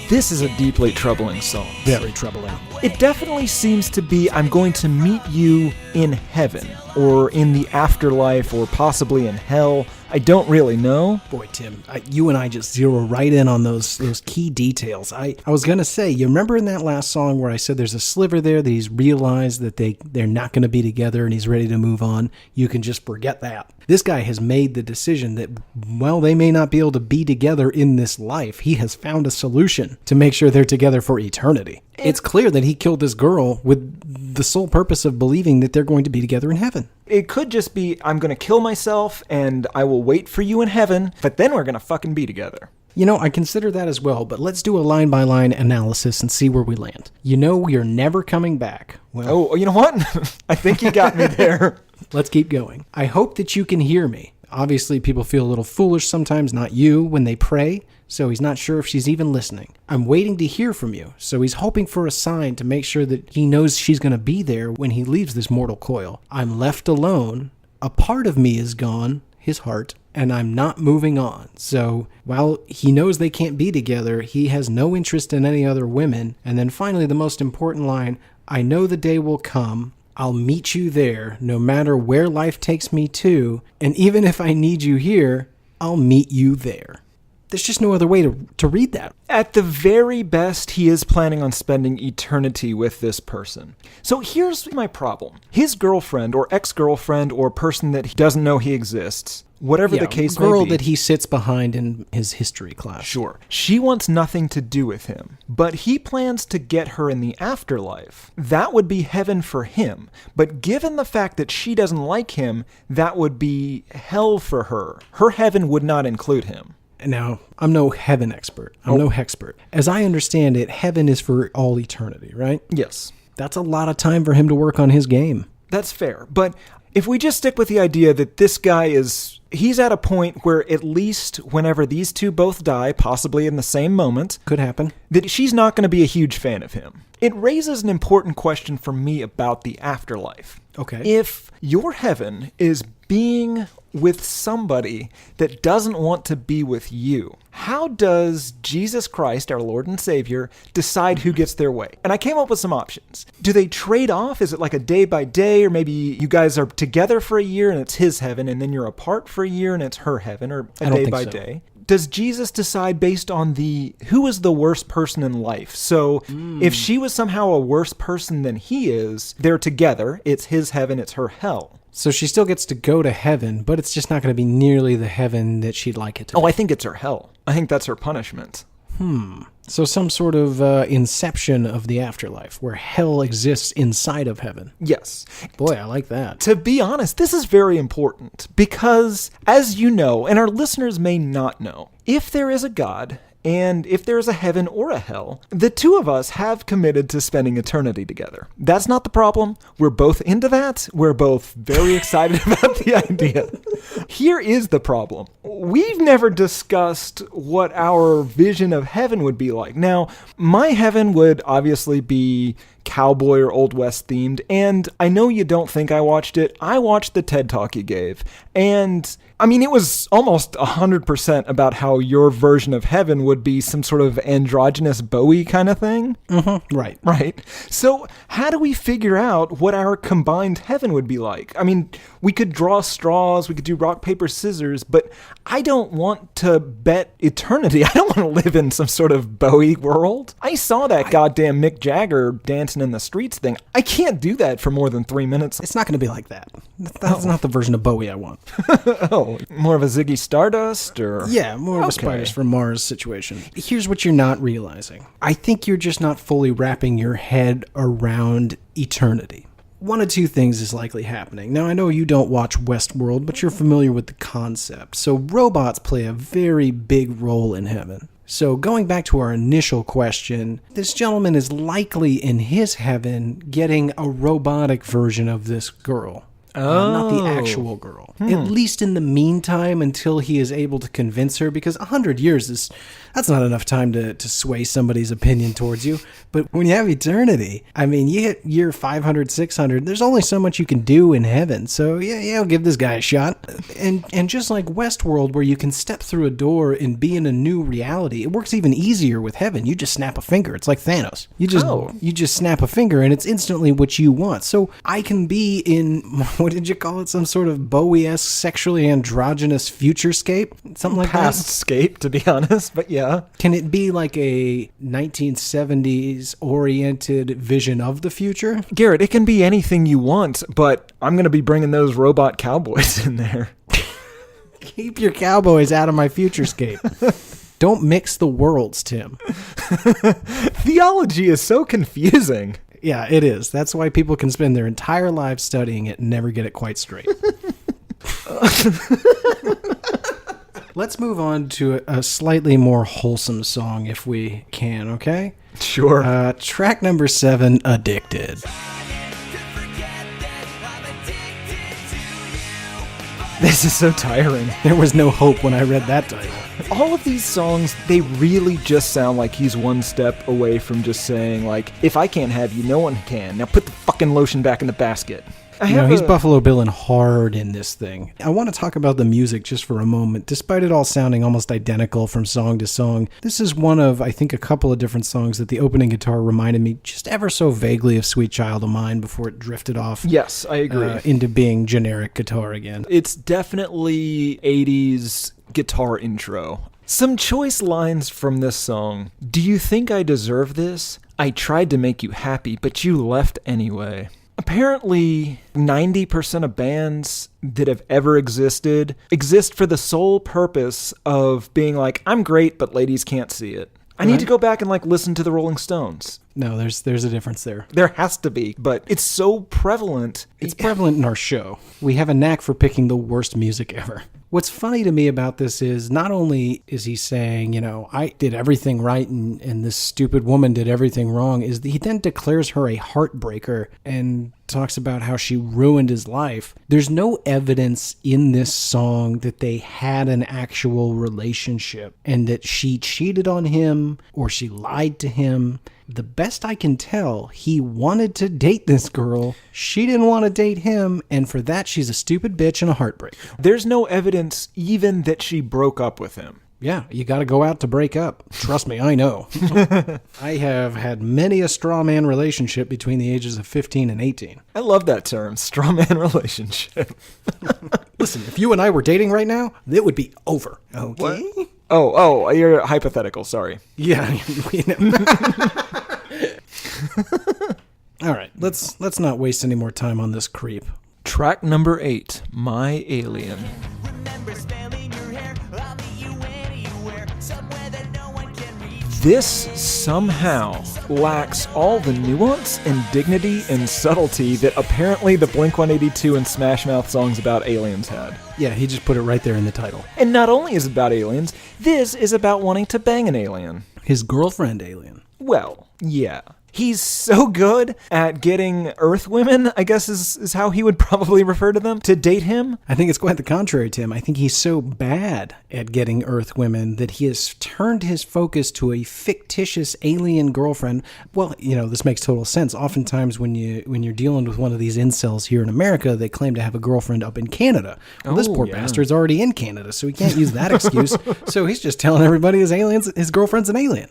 This is a deeply troubling song. Very troubling. It definitely seems to be, I'm going to meet you in heaven, or in the afterlife, or possibly in hell. I don't really know. Boy, Tim, you and I just zero right in on those key details. I was going to say, you remember in that last song where I said there's a sliver there that he's realized that they're not going to be together and he's ready to move on? You can just forget that. This guy has made the decision that, well, they may not be able to be together in this life. He has found a solution to make sure they're together for eternity. It's clear that he killed this girl with the sole purpose of believing that they're going to be together in heaven. It could just be, I'm going to kill myself and I will wait for you in heaven, but then we're going to fucking be together. You know, I consider that as well, but let's do a line-by-line analysis and see where we land. You know we are never coming back. Well, oh, you know what? I think you got me there. Let's keep going. I hope that you can hear me. Obviously, people feel a little foolish sometimes, not you, when they pray, so he's not sure if she's even listening. I'm waiting to hear from you, so he's hoping for a sign to make sure that he knows she's going to be there when he leaves this mortal coil. I'm left alone. A part of me is gone, his heart, and I'm not moving on. So while he knows they can't be together, he has no interest in any other women. And then finally, the most important line, I know the day will come. I'll meet you there, no matter where life takes me to. And even if I need you here, I'll meet you there. There's just no other way to read that. At the very best, he is planning on spending eternity with this person. So here's my problem. His girlfriend or ex-girlfriend or person that he doesn't know he exists, whatever the case may be. Girl that he sits behind in his history class. Sure. She wants nothing to do with him, but he plans to get her in the afterlife. That would be heaven for him. But given the fact that she doesn't like him, that would be hell for her. Her heaven would not include him. Now, I'm no heaven expert. I'm no hexpert. As I understand it, heaven is for all eternity, right? Yes. That's a lot of time for him to work on his game. That's fair. But if we just stick with the idea that this guy he's at a point where at least whenever these two both die, possibly in the same moment, could happen, that she's not going to be a huge fan of him. It raises an important question for me about the afterlife. Okay. If your heaven is being with somebody that doesn't want to be with you, how does Jesus Christ, our Lord and Savior, decide who gets their way? And I came up with some options. Do they trade off? Is it like a day by day, or maybe you guys are together for a year and it's his heaven, and then you're apart for a year and it's her heaven, or a day by day? Does Jesus decide based on who is the worst person in life? So if she was somehow a worse person than he is, they're together. It's his heaven, it's her hell. So she still gets to go to heaven, but it's just not going to be nearly the heaven that she'd like it to be. Oh, I think it's her hell. I think that's her punishment. So some sort of inception of the afterlife, where hell exists inside of heaven. Yes. Boy, I like that. To be honest, this is very important because, as you know, and our listeners may not know, if there is a God, and if there is a heaven or a hell, the two of us have committed to spending eternity together. That's not the problem. We're both into that. We're both very excited about the idea. Here is the problem. We've never discussed what our vision of heaven would be like. Now, my heaven would obviously be cowboy or Old West themed, and I know you don't think I watched it. I watched the TED Talk you gave, and I mean, it was almost 100% about how your version of heaven would be some sort of androgynous Bowie kind of thing. Mm-hmm. Right. Right. So how do we figure out what our combined heaven would be like? I mean, we could draw straws, we could do rock, paper, scissors, but I don't want to bet eternity. I don't want to live in some sort of Bowie world. I saw that goddamn Mick Jagger dancing dancing in the streets thing, I can't do that for more than 3 minutes. It's not going to be like that. That's not the version of Bowie I want. Oh, more of a Ziggy Stardust, or? Yeah, more of a Spiders from Mars situation. Here's what you're not realizing. I think you're just not fully wrapping your head around eternity. One of two things is likely happening. Now, I know you don't watch Westworld, but you're familiar with the concept. So robots play a very big role in heaven. So going back to our initial question, this gentleman is likely in his heaven getting a robotic version of this girl. Not the actual girl. At least in the meantime, until he is able to convince her, because 100 years that's not enough time to sway somebody's opinion towards you. But when you have eternity, I mean, you hit year 500, 600, there's only so much you can do in heaven. So yeah, I'll give this guy a shot. And just like Westworld, where you can step through a door and be in a new reality, it works even easier with heaven. You just snap a finger. It's like Thanos. You just snap a finger and it's instantly what you want. So I can be in, what did you call it? Some sort of Bowie-esque sexually androgynous futurescape? Something like that? Pastscape, to be honest, but yeah. Can it be like a 1970s oriented vision of the future? Garrett, it can be anything you want, but I'm going to be bringing those robot cowboys in there. Keep your cowboys out of my futurescape. Don't mix the worlds, Tim. Theology is so confusing. Yeah, it is. That's why people can spend their entire lives studying it and never get it quite straight. Let's move on to a slightly more wholesome song if we can, okay? Sure. Track number 7, Addicted. This is so tiring. There was no hope when I read that title. All of these songs, they really just sound like he's one step away from just saying, like, if I can't have you, no one can. Now put the fucking lotion back in the basket. He's Buffalo Billin' hard in this thing. I want to talk about the music just for a moment. Despite it all sounding almost identical from song to song, this is one of, I think, a couple of different songs that the opening guitar reminded me just ever so vaguely of Sweet Child of Mine before it drifted off. Yes, I agree. Into being generic guitar again. It's definitely 80s guitar intro. Some choice lines from this song. Do you think I deserve this? I tried to make you happy, but you left anyway. Apparently, 90% of bands that have ever existed exist for the sole purpose of being like, I'm great, but ladies can't see it. I need to go back and listen to the Rolling Stones. No, there's a difference there. There has to be, but it's so prevalent. It's prevalent in our show. We have a knack for picking the worst music ever. What's funny to me about this is not only is he saying, I did everything right and this stupid woman did everything wrong, is he then declares her a heartbreaker and talks about how she ruined his life. There's no evidence in this song that they had an actual relationship and that she cheated on him or she lied to him. The best I can tell, he wanted to date this girl. She didn't want to date him, and for that, she's a stupid bitch and a heartbreaker. There's no evidence even that she broke up with him. Yeah, you got to go out to break up. Trust me, I know. I have had many a straw man relationship between the ages of 15 and 18. I love that term, straw man relationship. Listen, if you and I were dating right now, it would be over. Okay? What? Oh, you're hypothetical, sorry. Yeah. All right, let's not waste any more time on this creep. Track number 8, My Alien. This somehow lacks all the nuance and dignity and subtlety that apparently the Blink-182 and Smash Mouth songs about aliens had. Yeah, he just put it right there in the title. And not only is it about aliens, this is about wanting to bang an alien. His girlfriend alien. Well, yeah. He's so good at getting Earth women, I guess is how he would probably refer to them, to date him. I think it's quite the contrary, Tim. I think he's so bad at getting Earth women that he has turned his focus to a fictitious alien girlfriend. Well, this makes total sense. Oftentimes when you're dealing with one of these incels here in America, they claim to have a girlfriend up in Canada. Well, this poor bastard's already in Canada, so he can't use that excuse. So he's just telling everybody his girlfriend's an alien.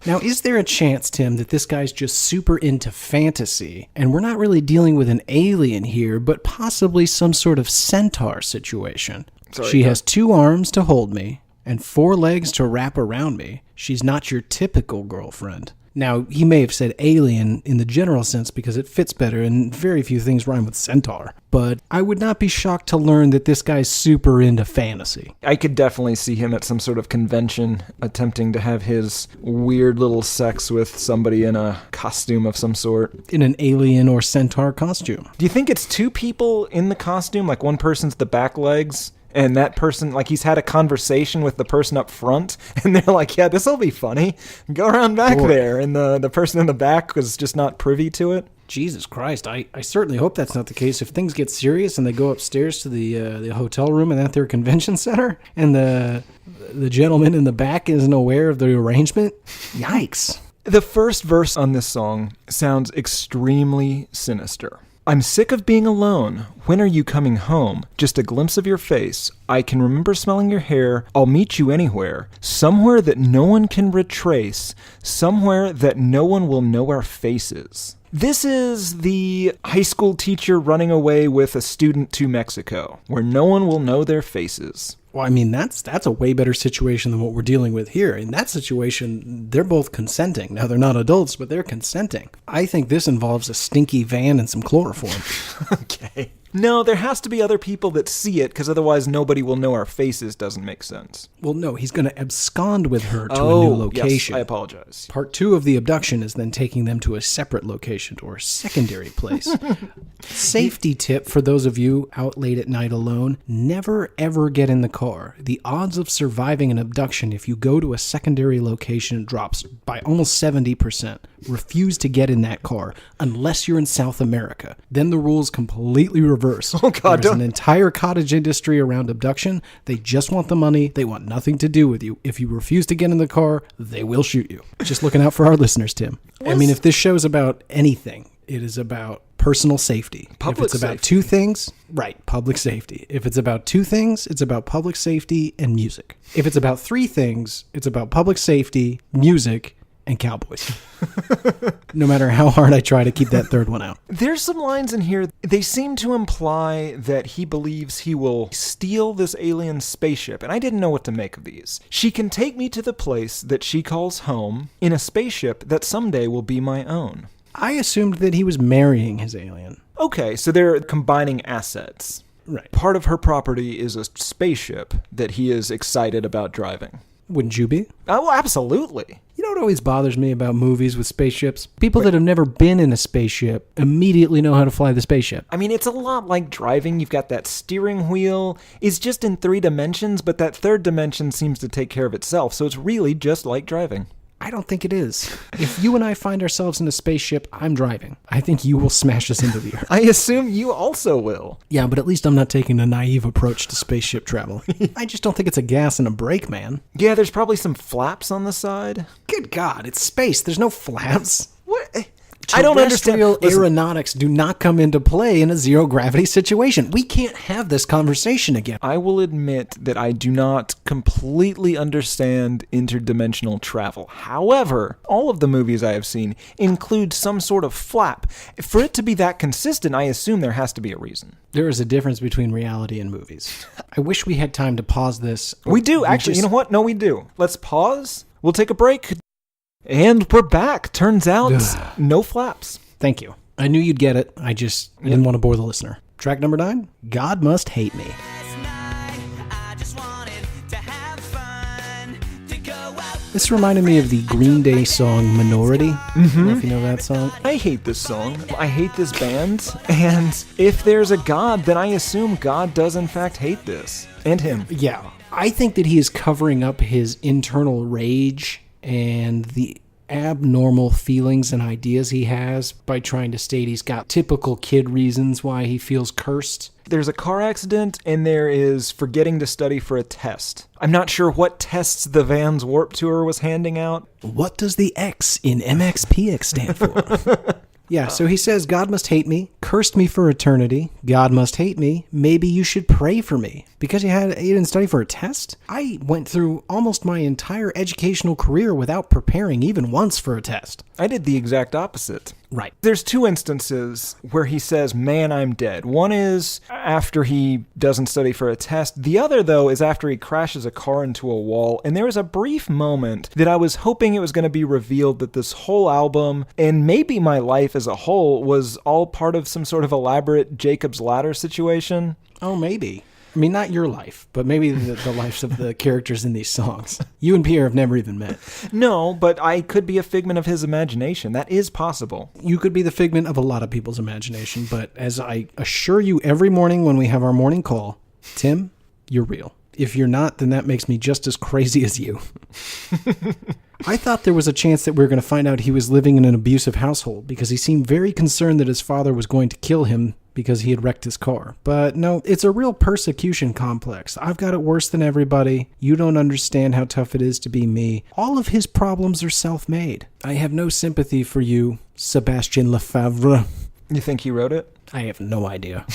Now, is there a chance, Tim, that this guy's just super into fantasy, and we're not really dealing with an alien here, but possibly some sort of centaur situation? She has 2 arms to hold me, and 4 legs to wrap around me. She's not your typical girlfriend. Now, he may have said alien in the general sense because it fits better, and very few things rhyme with centaur. But I would not be shocked to learn that this guy's super into fantasy. I could definitely see him at some sort of convention attempting to have his weird little sex with somebody in a costume of some sort. In an alien or centaur costume. Do you think it's two people in the costume? Like one person's the back legs, and that person, like he's had a conversation with the person up front, and they're like, yeah, this'll be funny. Go around back there. And the person in the back was just not privy to it. Jesus Christ, I certainly hope that's not the case. If things get serious and they go upstairs to the hotel room and at their convention center, and the gentleman in the back isn't aware of the arrangement, yikes. The first verse on this song sounds extremely sinister. I'm sick of being alone. When are you coming home? Just a glimpse of your face. I can remember smelling your hair. I'll meet you anywhere. Somewhere that no one can retrace. Somewhere that no one will know our faces. This is the high school teacher running away with a student to Mexico, where no one will know their faces. Well, I mean, that's a way better situation than what we're dealing with here. In that situation, they're both consenting. Now, they're not adults, but they're consenting. I think this involves a stinky van and some chloroform. Okay. No, there has to be other people that see it, because otherwise nobody will know our faces. Doesn't make sense. Well, no, he's going to abscond with her to a new location. Yes, I apologize. Part 2 of the abduction is then taking them to a separate location or secondary place. Safety tip for those of you out late at night alone, never ever get in the car. The odds of surviving an abduction if you go to a secondary location drops by almost 70%. Refuse to get in that car unless you're in South America. Then the rules completely reverse. Oh God, There's an entire cottage industry around abduction. They just want the money. They want nothing to do with you. If you refuse to get in the car, they will shoot you. Just looking out for our listeners, Tim. I mean, if this show's about anything, it is about personal safety. If it's about two things, right, public safety. If it's about two things, it's about public safety and music. If it's about three things, it's about public safety, music, and cowboys. No matter how hard I try to keep that third one out. There's some lines in here. They seem to imply that he believes he will steal this alien spaceship, and I didn't know what to make of these. She can take me to the place that she calls home in a spaceship that someday will be my own. I assumed that he was marrying his alien. Okay, so they're combining assets. Right. Part of her property is a spaceship that he is excited about driving. Wouldn't you be? Oh, absolutely. You know what always bothers me about movies with spaceships? People that have never been in a spaceship immediately know how to fly the spaceship. I mean, it's a lot like driving. You've got that steering wheel. It's just in 3 dimensions, but that third dimension seems to take care of itself, so it's really just like driving. I don't think it is. If you and I find ourselves in a spaceship, I'm driving. I think you will smash us into the earth. I assume you also will. Yeah, but at least I'm not taking a naive approach to spaceship travel. I just don't think it's a gas and a brake, man. Yeah, there's probably some flaps on the side. Good God, it's space. There's no flaps. What? I don't understand. Terrestrial aeronautics do not come into play in a zero-gravity situation. We can't have this conversation again. I will admit that I do not completely understand interdimensional travel. However, all of the movies I have seen include some sort of flap. For it to be that consistent, I assume there has to be a reason. There is a difference between reality and movies. I wish we had time to pause this. We do, actually. You know what? No, we do. Let's pause. We'll take a break. And we're back. Turns out, no flaps. Thank you. I knew you'd get it. I just didn't want to bore the listener. Track number 9, God Must Hate Me. This reminded me of the Green Day song Minority. I don't know if you know that song. I hate this song. I hate this band. And if there's a God, then I assume God does in fact hate this. And him. Yeah. I think that he is covering up his internal rage and the abnormal feelings and ideas he has by trying to state he's got typical kid reasons why he feels cursed. There's a car accident, and there is forgetting to study for a test. I'm not sure what tests the Vans Warped Tour was handing out. What does the X in MXPX stand for? Yeah, so he says, God must hate me, cursed me for eternity, God must hate me, maybe you should pray for me. Because you didn't study for a test? I went through almost my entire educational career without preparing even once for a test. I did the exact opposite. Right. There's two instances where he says, man, I'm dead. One is after he doesn't study for a test. The other, though, is after he crashes a car into a wall. And there was a brief moment that I was hoping it was going to be revealed that this whole album, and maybe my life as a whole, was all part of some sort of elaborate Jacob's Ladder situation. Oh, maybe. I mean, not your life, but maybe the lives of the characters in these songs. You and Pierre have never even met. No, but I could be a figment of his imagination. That is possible. You could be the figment of a lot of people's imagination, but as I assure you every morning when we have our morning call, Tim, you're real. If you're not, then that makes me just as crazy as you. I thought there was a chance that we were going to find out he was living in an abusive household because he seemed very concerned that his father was going to kill him because he had wrecked his car. But no, it's a real persecution complex. I've got it worse than everybody. You don't understand how tough it is to be me. All of his problems are self-made. I have no sympathy for you, Sebastian Lefebvre. You think he wrote it? I have no idea.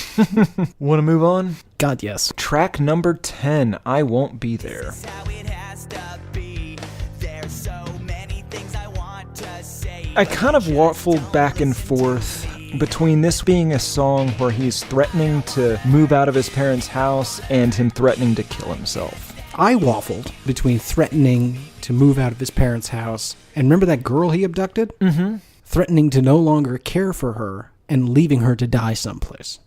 Want to move on? God, yes. Track number 10, I Won't Be There. This is how it has to be. There's so many things I want to say. I kind of waffled back and forth between this being a song where he's threatening to move out of his parents' house and him threatening to kill himself. I waffled between threatening to move out of his parents' house and remember that girl he abducted? Mm-hmm. Threatening to no longer care for her and leaving her to die someplace.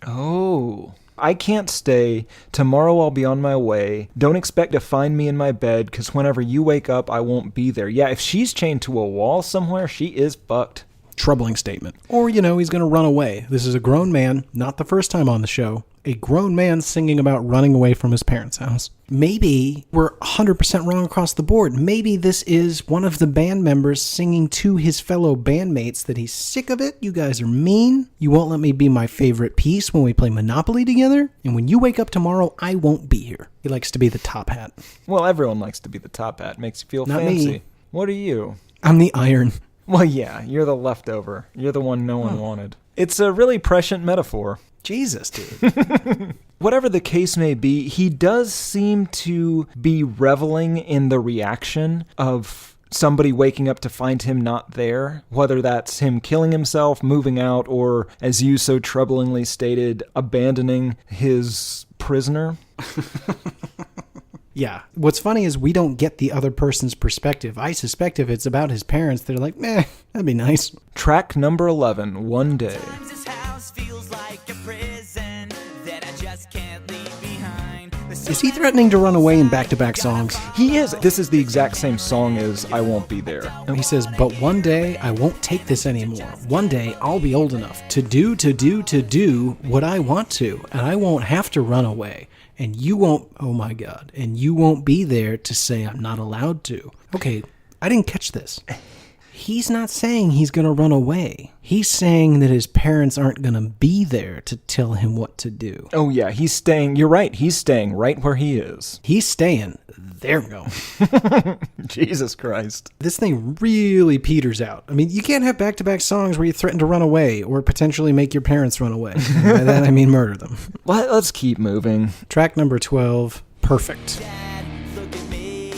Oh. I can't stay. Tomorrow I'll be on my way. Don't expect to find me in my bed, because whenever you wake up, I won't be there. Yeah, if she's chained to a wall somewhere, she is fucked. Troubling statement. Or, he's going to run away. This is a grown man, not the first time on the show, a grown man singing about running away from his parents' house. Maybe we're 100% wrong across the board. Maybe this is one of the band members singing to his fellow bandmates that he's sick of it. You guys are mean. You won't let me be my favorite piece when we play Monopoly together. And when you wake up tomorrow, I won't be here. He likes to be the top hat. Well, everyone likes to be the top hat. Makes you feel Not fancy. me. What are you? I'm the iron. Well, yeah, you're the leftover. You're the one no one wanted. It's a really prescient metaphor. Jesus, dude. Whatever the case may be, he does seem to be reveling in the reaction of somebody waking up to find him not there, whether that's him killing himself, moving out, or, as you so troublingly stated, abandoning his prisoner. Yeah. What's funny is we don't get the other person's perspective. I suspect if it's about his parents, they're like, meh, that'd be nice. Track number 11, One Day. Sometimes this house feels like a prison that I just can't leave behind. Is he threatening to run away in back-to-back songs? He is. This is the exact same song as I Won't Be There. He says, but one day I won't take this anymore. One day I'll be old enough to do what I want to, and I won't have to run away. And you won't, oh my God, and you won't be there to say I'm not allowed to. Okay, I didn't catch this. He's not saying he's going to run away. He's saying that his parents aren't going to be there to tell him what to do. Oh yeah, he's staying, you're right, he's staying right where he is. He's staying. There we go. Jesus Christ. This thing really peters out. I mean, you can't have back-to-back songs where you threaten to run away or potentially make your parents run away. And by that, I mean murder them. Let's keep moving. Track number 12, Perfect. Dad, look at me.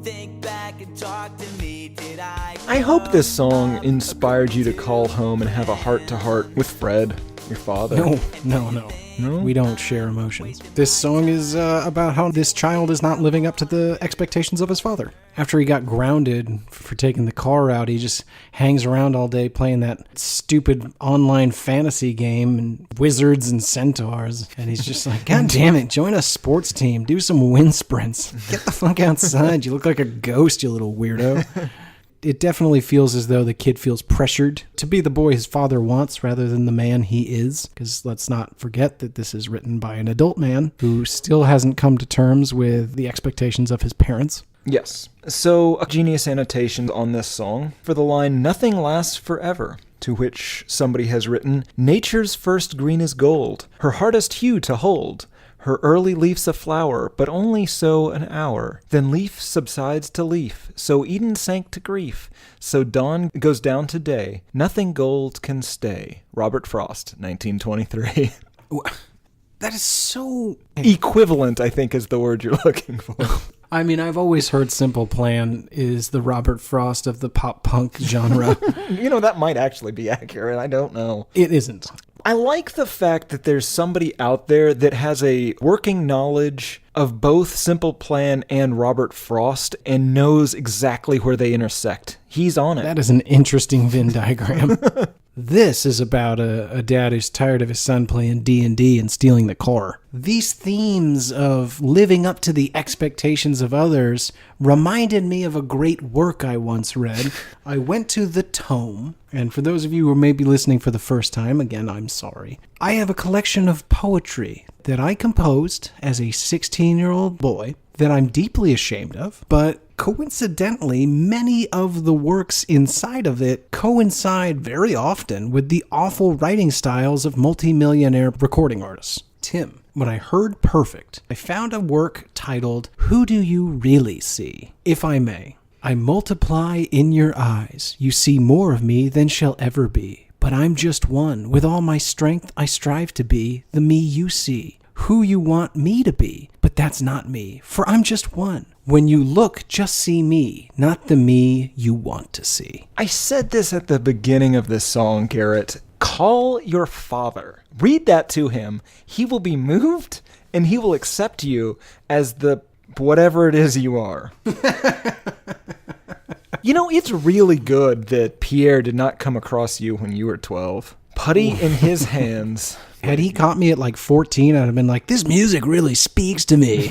Think back and talk to me. Did I hope this song inspired you to call home and have a heart-to-heart with Fred, your father. No. No? We don't share emotions. This song is about how this child is not living up to the expectations of his father. After he got grounded for taking the car out, he just hangs around all day playing that stupid online fantasy game and wizards and centaurs. And he's just like, God damn it, join a sports team. Do some wind sprints. Get the fuck outside. You look like a ghost, you little weirdo. It definitely feels as though the kid feels pressured to be the boy his father wants rather than the man he is. Because let's not forget that this is written by an adult man who still hasn't come to terms with the expectations of his parents. Yes. So, a genius annotation on this song for the line, "Nothing lasts forever," to which somebody has written, "Nature's first green is gold, her hardest hue to hold. Her early leaf's a flower, but only so an hour. Then leaf subsides to leaf, so Eden sank to grief. So dawn goes down to day. Nothing gold can stay." Robert Frost, 1923. That is so... Equivalent, I think, is the word you're looking for. I mean, I've always heard Simple Plan is the Robert Frost of the pop-punk genre. That might actually be accurate. I don't know. It isn't. I like the fact that there's somebody out there that has a working knowledge of both Simple Plan and Robert Frost and knows exactly where they intersect. He's on it. That is an interesting Venn diagram. This is about a dad who's tired of his son playing D&D and stealing the car. These themes of living up to the expectations of others reminded me of a great work I once read. I went to the Tome, and for those of you who may be listening for the first time, again, I'm sorry. I have a collection of poetry that I composed as a 16-year-old boy that I'm deeply ashamed of, but coincidentally, many of the works inside of it coincide very often with the awful writing styles of multimillionaire recording artists. Tim, when I heard Perfect, I found a work titled, Who Do You Really See? If I may, I multiply in your eyes. You see more of me than shall ever be. But I'm just one. With all my strength, I strive to be the me you see. Who you want me to be, but that's not me, for I'm just one. When you look, just see me, not the me you want to see. I said this at the beginning of this song, Garrett. Call your father. Read that to him. He will be moved, and he will accept you as the whatever it is you are. It's really good that Pierre did not come across you when you were 12. Putty in his hands. Had he caught me at like 14, I'd have been like, this music really speaks to me.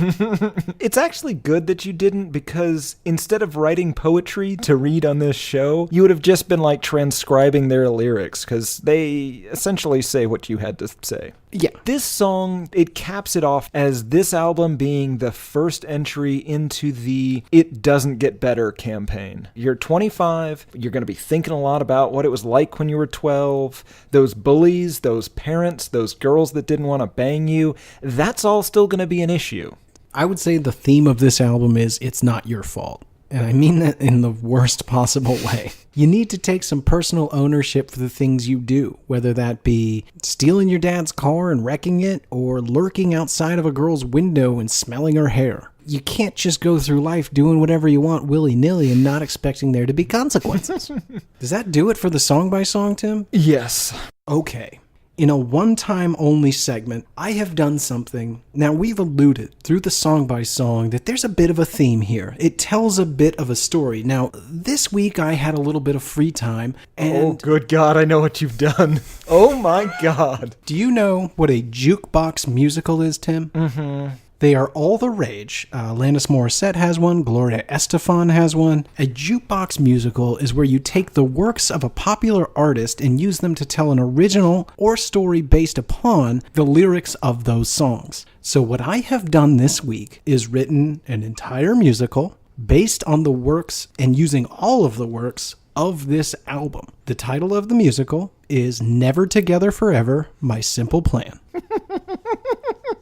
It's actually good that you didn't, because instead of writing poetry to read on this show, you would have just been like transcribing their lyrics, because they essentially say what you had to say. Yeah. This song, it caps it off as this album being the first entry into the It Doesn't Get Better campaign. You're 25, you're going to be thinking a lot about what it was like when you were 12, those bullies, those parents, those girls that didn't want to bang you, that's all still going to be an issue. I would say the theme of this album is it's not your fault. And I mean that in the worst possible way. You need to take some personal ownership for the things you do, whether that be stealing your dad's car and wrecking it, or lurking outside of a girl's window and smelling her hair. You can't just go through life doing whatever you want willy-nilly and not expecting there to be consequences. Does that do it for the song by song, Tim? Yes. Okay. In a one-time only segment, I have done something. Now, we've alluded through the song by song that there's a bit of a theme here. It tells a bit of a story. Now, this week I had a little bit of free time, and... Oh, good God, I know what you've done. Oh, my God. Do you know what a jukebox musical is, Tim? Mm-hmm. They are all the rage. Alanis Morissette has one. Gloria Estefan has one. A jukebox musical is where you take the works of a popular artist and use them to tell an original or story based upon the lyrics of those songs. So what I have done this week is written an entire musical based on the works and using all of the works of this album. The title of the musical is Never Together Forever, My Simple Plan.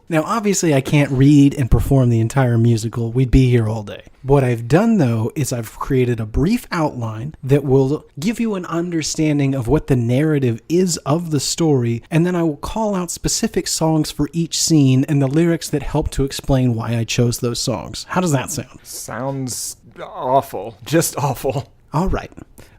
Now, obviously, I can't read and perform the entire musical. We'd be here all day. What I've done, though, is I've created a brief outline that will give you an understanding of what the narrative is of the story, and then I will call out specific songs for each scene and the lyrics that help to explain why I chose those songs. How does that sound? Sounds awful. Just awful. All right.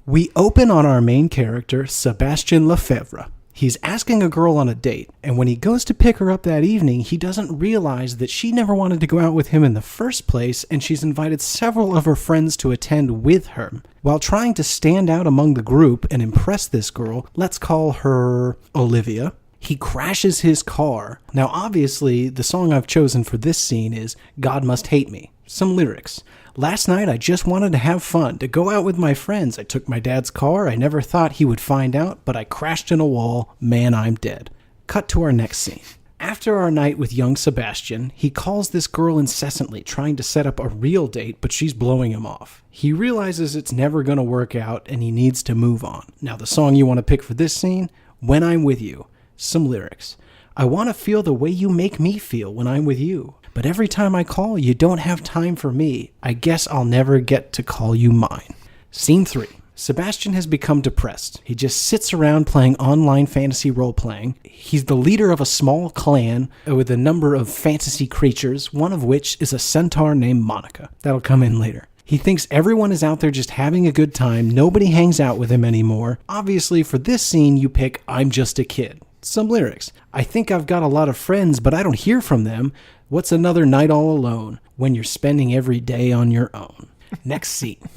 We open on our main character, Sebastian Lefebvre. He's asking a girl on a date, and when he goes to pick her up that evening, he doesn't realize that she never wanted to go out with him in the first place, and she's invited several of her friends to attend with her. While trying to stand out among the group and impress this girl, let's call her Olivia, he crashes his car. Now, obviously, the song I've chosen for this scene is God Must Hate Me. Some lyrics. Last night, I just wanted to have fun, to go out with my friends. I took my dad's car. I never thought he would find out, but I crashed in a wall. Man, I'm dead. Cut to our next scene. After our night with young Sebastian, he calls this girl incessantly, trying to set up a real date, but she's blowing him off. He realizes it's never going to work out, and he needs to move on. Now, the song you want to pick for this scene, When I'm With You. Some lyrics. I want to feel the way you make me feel when I'm with you. But every time I call, you don't have time for me. I guess I'll never get to call you mine. Scene 3. Sebastian has become depressed. He just sits around playing online fantasy role-playing. He's the leader of a small clan with a number of fantasy creatures, one of which is a centaur named Monica. That'll come in later. He thinks everyone is out there just having a good time. Nobody hangs out with him anymore. Obviously, for this scene, you pick I'm Just a Kid. Some lyrics. I think I've got a lot of friends, but I don't hear from them. What's another night all alone when you're spending every day on your own? Next scene.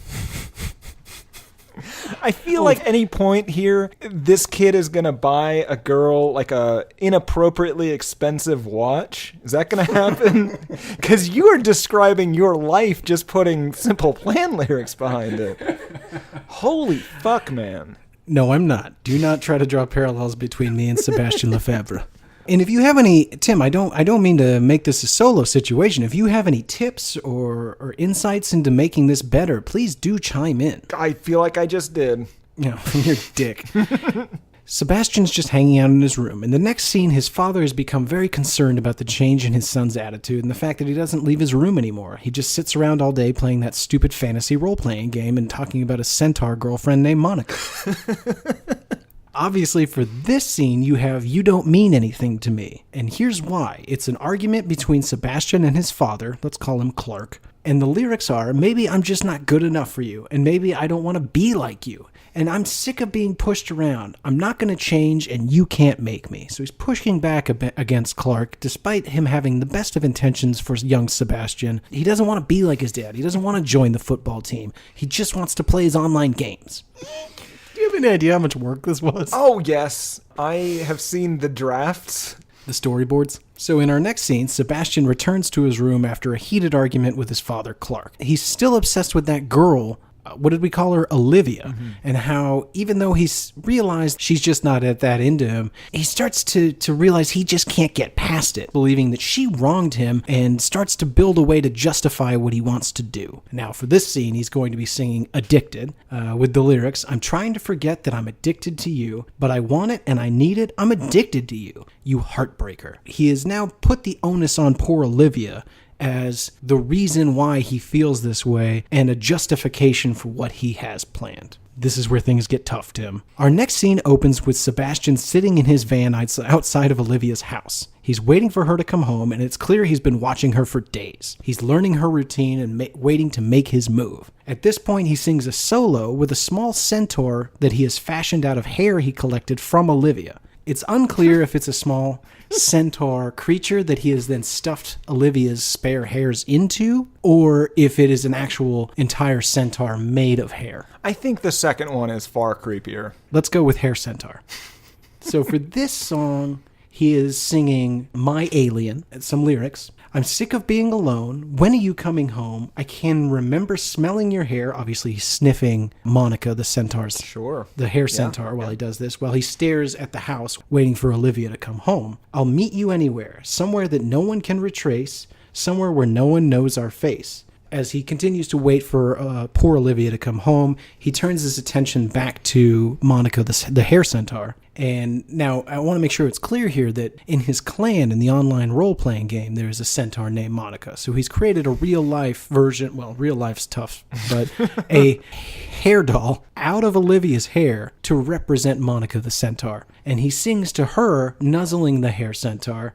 I feel like any point here, this kid is going to buy a girl like a inappropriately expensive watch. Is that going to happen? Because you are describing your life just putting Simple Plan lyrics behind it. Holy fuck, man. No, I'm not. Do not try to draw parallels between me and Sebastian Lefebvre. And if you have any, Tim, I don't mean to make this a solo situation. If you have any tips or insights into making this better, please do chime in. I feel like I just did. No, you're a dick. Sebastian's just hanging out in his room. In the next scene, his father has become very concerned about the change in his son's attitude and the fact that he doesn't leave his room anymore. He just sits around all day playing that stupid fantasy role-playing game and talking about a centaur girlfriend named Monica. Obviously, for this scene, you have "You don't mean anything to me." And here's why. It's an argument between Sebastian and his father, let's call him Clark, and the lyrics are, maybe I'm just not good enough for you, and maybe I don't want to be like you, and I'm sick of being pushed around. I'm not going to change, and you can't make me. So he's pushing back a bit against Clark, despite him having the best of intentions for young Sebastian. He doesn't want to be like his dad. He doesn't want to join the football team. He just wants to play his online games. Do you have any idea how much work this was? Oh, yes. I have seen the drafts. The storyboards. So in our next scene, Sebastian returns to his room after a heated argument with his father, Clark. He's still obsessed with that girl. What did we call her? Olivia. Mm-hmm. And how, even though he's realized she's just not at that into him, he starts to realize he just can't get past it, believing that she wronged him, and starts to build a way to justify what he wants to do. Now, for this scene, he's going to be singing Addicted with the lyrics, I'm trying to forget that I'm addicted to you, but I want it and I need it. I'm addicted to you, you heartbreaker. He has now put the onus on poor Olivia as the reason why he feels this way and a justification for what he has planned. This is where things get tough, Tim. Our next scene opens with Sebastian sitting in his van outside of Olivia's house. He's waiting for her to come home, and it's clear he's been watching her for days. He's learning her routine and waiting to make his move. At this point, he sings a solo with a small centaur that he has fashioned out of hair he collected from Olivia. It's unclear if it's a small centaur creature that he has then stuffed Olivia's spare hairs into, or if it is an actual entire centaur made of hair. I think the second one is far creepier. Let's go with hair centaur. So for this song, he is singing My Alien, some lyrics. I'm sick of being alone. When are you coming home? I can remember smelling your hair. Obviously, he's sniffing Monica, the centaur's. Sure. The hair centaur while he does this, while he stares at the house waiting for Olivia to come home. I'll meet you anywhere, somewhere that no one can retrace, somewhere where no one knows our face. As he continues to wait for poor Olivia to come home, he turns his attention back to Monica, the hair centaur. And now I want to make sure it's clear here that in his clan, in the online role-playing game, there is a centaur named Monica. So he's created a real-life version, well, real life's tough, but a hair doll out of Olivia's hair to represent Monica the centaur. And he sings to her, nuzzling the hair centaur.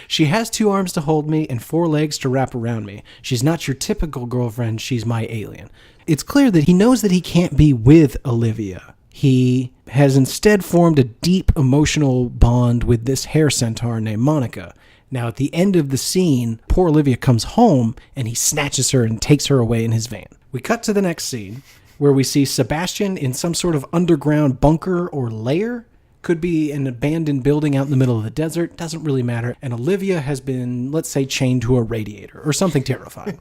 She has 2 arms to hold me and 4 legs to wrap around me. She's not your typical girlfriend, she's my alien. It's clear that he knows that he can't be with Olivia. He has instead formed a deep emotional bond with this hair centaur named Monica. Now, at the end of the scene, poor Olivia comes home and he snatches her and takes her away in his van. We cut to the next scene where we see Sebastian in some sort of underground bunker or lair. Could be an abandoned building out in the middle of the desert. Doesn't really matter. And Olivia has been, let's say, chained to a radiator or something terrifying.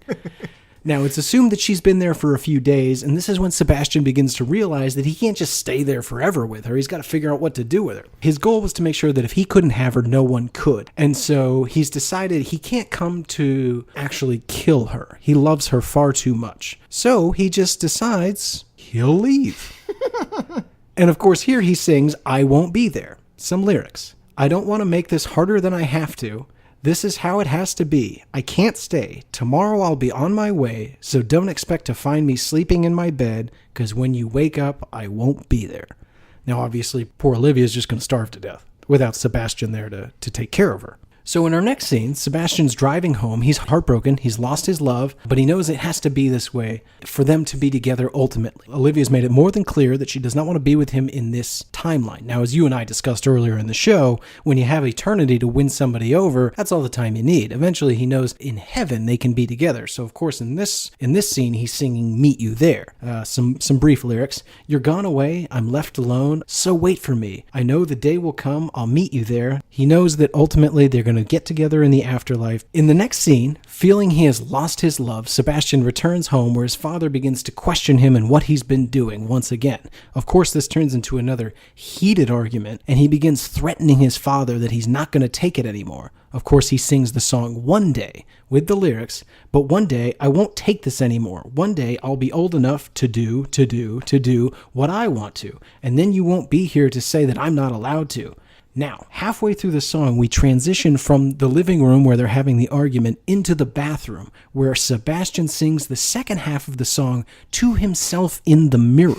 Now, it's assumed that she's been there for a few days, and this is when Sebastian begins to realize that he can't just stay there forever with her. He's got to figure out what to do with her. His goal was to make sure that if he couldn't have her, no one could. And so he's decided he can't come to actually kill her. He loves her far too much. So he just decides he'll leave. And of course, here he sings, I Won't Be There. Some lyrics. I don't want to make this harder than I have to. This is how it has to be. I can't stay. Tomorrow I'll be on my way, so don't expect to find me sleeping in my bed, because when you wake up, I won't be there. Now, obviously, poor Olivia's just going to starve to death without Sebastian there to take care of her. So in our next scene, Sebastian's driving home. He's heartbroken. He's lost his love, but he knows it has to be this way for them to be together ultimately. Olivia's made it more than clear that she does not want to be with him in this timeline. Now, as you and I discussed earlier in the show, when you have eternity to win somebody over, that's all the time you need. Eventually, he knows in heaven they can be together. So, of course, in this scene, he's singing "Meet You There." Some brief lyrics. "You're gone away. I'm left alone. So wait for me. I know the day will come. I'll meet you there." He knows that ultimately they're going to get together in the afterlife. In the next scene, feeling he has lost his love, Sebastian returns home where his father begins to question him and what he's been doing once again. Of course, this turns into another heated argument, and he begins threatening his father that he's not going to take it anymore. Of course, he sings the song "One Day" with the lyrics, "But one day I won't take this anymore. One day I'll be old enough to do what I want to, and then you won't be here to say that I'm not allowed to." Now, halfway through the song, we transition from the living room where they're having the argument into the bathroom, where Sebastian sings the second half of the song to himself in the mirror.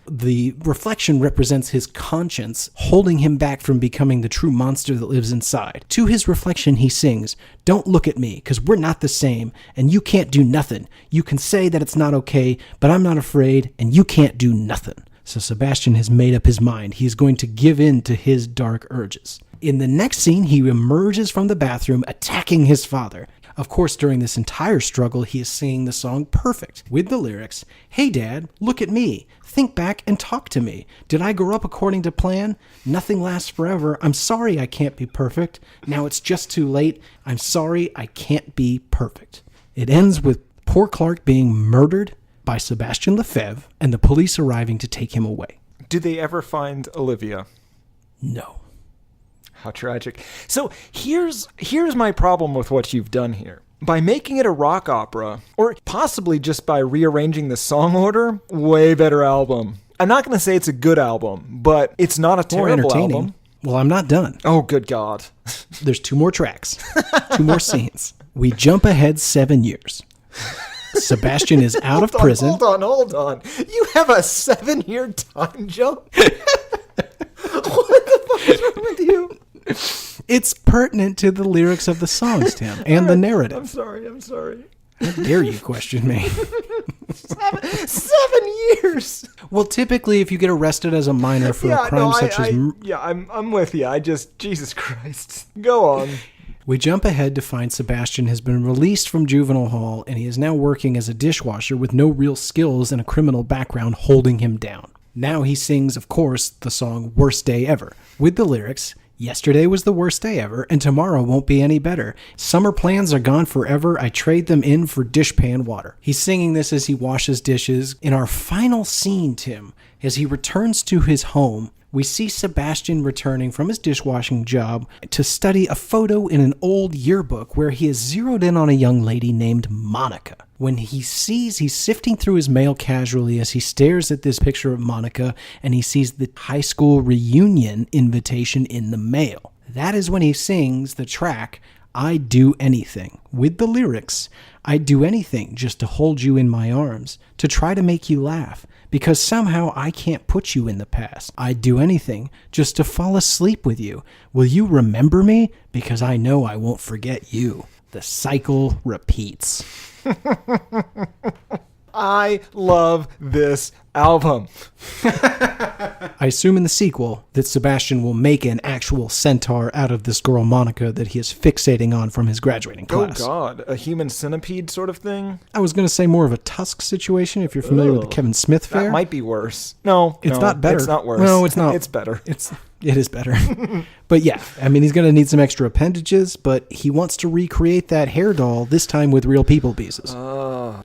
The reflection represents his conscience, holding him back from becoming the true monster that lives inside. To his reflection, he sings, "Don't look at me, because we're not the same, and you can't do nothing. You can say that it's not okay, but I'm not afraid, and you can't do nothing." So Sebastian has made up his mind. He's going to give in to his dark urges. In the next scene, he emerges from the bathroom, attacking his father. Of course, during this entire struggle, he is singing the song perfect, with the lyrics, "Hey Dad, look at me. Think back and talk to me. Did I grow up according to plan? Nothing lasts forever. I'm sorry I can't be perfect. Now it's just too late. I'm sorry I can't be perfect." It ends with poor Clark being murdered by Sebastian Lefebvre and the police arriving to take him away. Do they ever find Olivia? No. How tragic. So here's my problem with what you've done here. By making it a rock opera, or possibly just by rearranging the song order, way better album. I'm not going to say it's a good album, but it's not a terrible album. Well, I'm not done. Oh, good God. There's 2 more tracks, 2 more scenes. We jump ahead 7 years. Sebastian is out of prison. Hold on. You have a 7-year time jump? What the fuck is wrong with you? It's pertinent to the lyrics of the songs, Tim, and the narrative. I'm sorry. How dare you question me? 7 years. Well, typically, if you get arrested as a minor for a crime such as... I'm with you. Jesus Christ. Go on. We jump ahead to find Sebastian has been released from juvenile hall, and he is now working as a dishwasher with no real skills and a criminal background holding him down. Now he sings, of course, the song "Worst Day Ever," with the lyrics, "Yesterday was the worst day ever, and tomorrow won't be any better. Summer plans are gone forever. I trade them in for dishpan water." He's singing this as he washes dishes. In our final scene, Tim, as he returns to his home, we see Sebastian returning from his dishwashing job to study a photo in an old yearbook where he has zeroed in on a young lady named Monica. When he's sifting through his mail casually as he stares at this picture of Monica, and he sees the high school reunion invitation in the mail. That is when he sings the track, "I'd Do Anything," with the lyrics, "I'd do anything just to hold you in my arms, to try to make you laugh, because somehow I can't put you in the past. I'd do anything just to fall asleep with you. Will you remember me? Because I know I won't forget you." The cycle repeats. I love this album. I assume in the sequel that Sebastian will make an actual centaur out of this girl Monica that he is fixating on from his graduating class. Oh God, a human centipede sort of thing? I was going to say more of a tusk situation if you're familiar with the Kevin Smith fare. That might be worse. No, it's not better. It's not worse. No, it's not. It's better. It is better. But yeah, I mean, he's going to need some extra appendages, but he wants to recreate that hair doll, this time with real people pieces.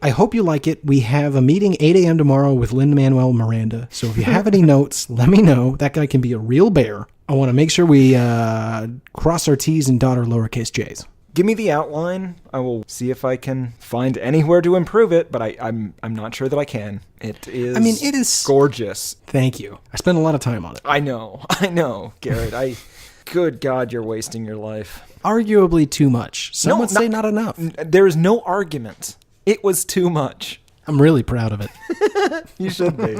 I hope you like it. We have a meeting 8 a.m. tomorrow with Lin-Manuel Miranda. So if you have any notes, let me know. That guy can be a real bear. I want to make sure we cross our T's and dot our lowercase j's. Give me the outline. I will see if I can find anywhere to improve it, but I'm not sure that I can. It is gorgeous. Thank you. I spent a lot of time on it. I know, Garrett. Good God, you're wasting your life. Arguably too much. Some would say not enough. There is no argument. It was too much. I'm really proud of it. You should be.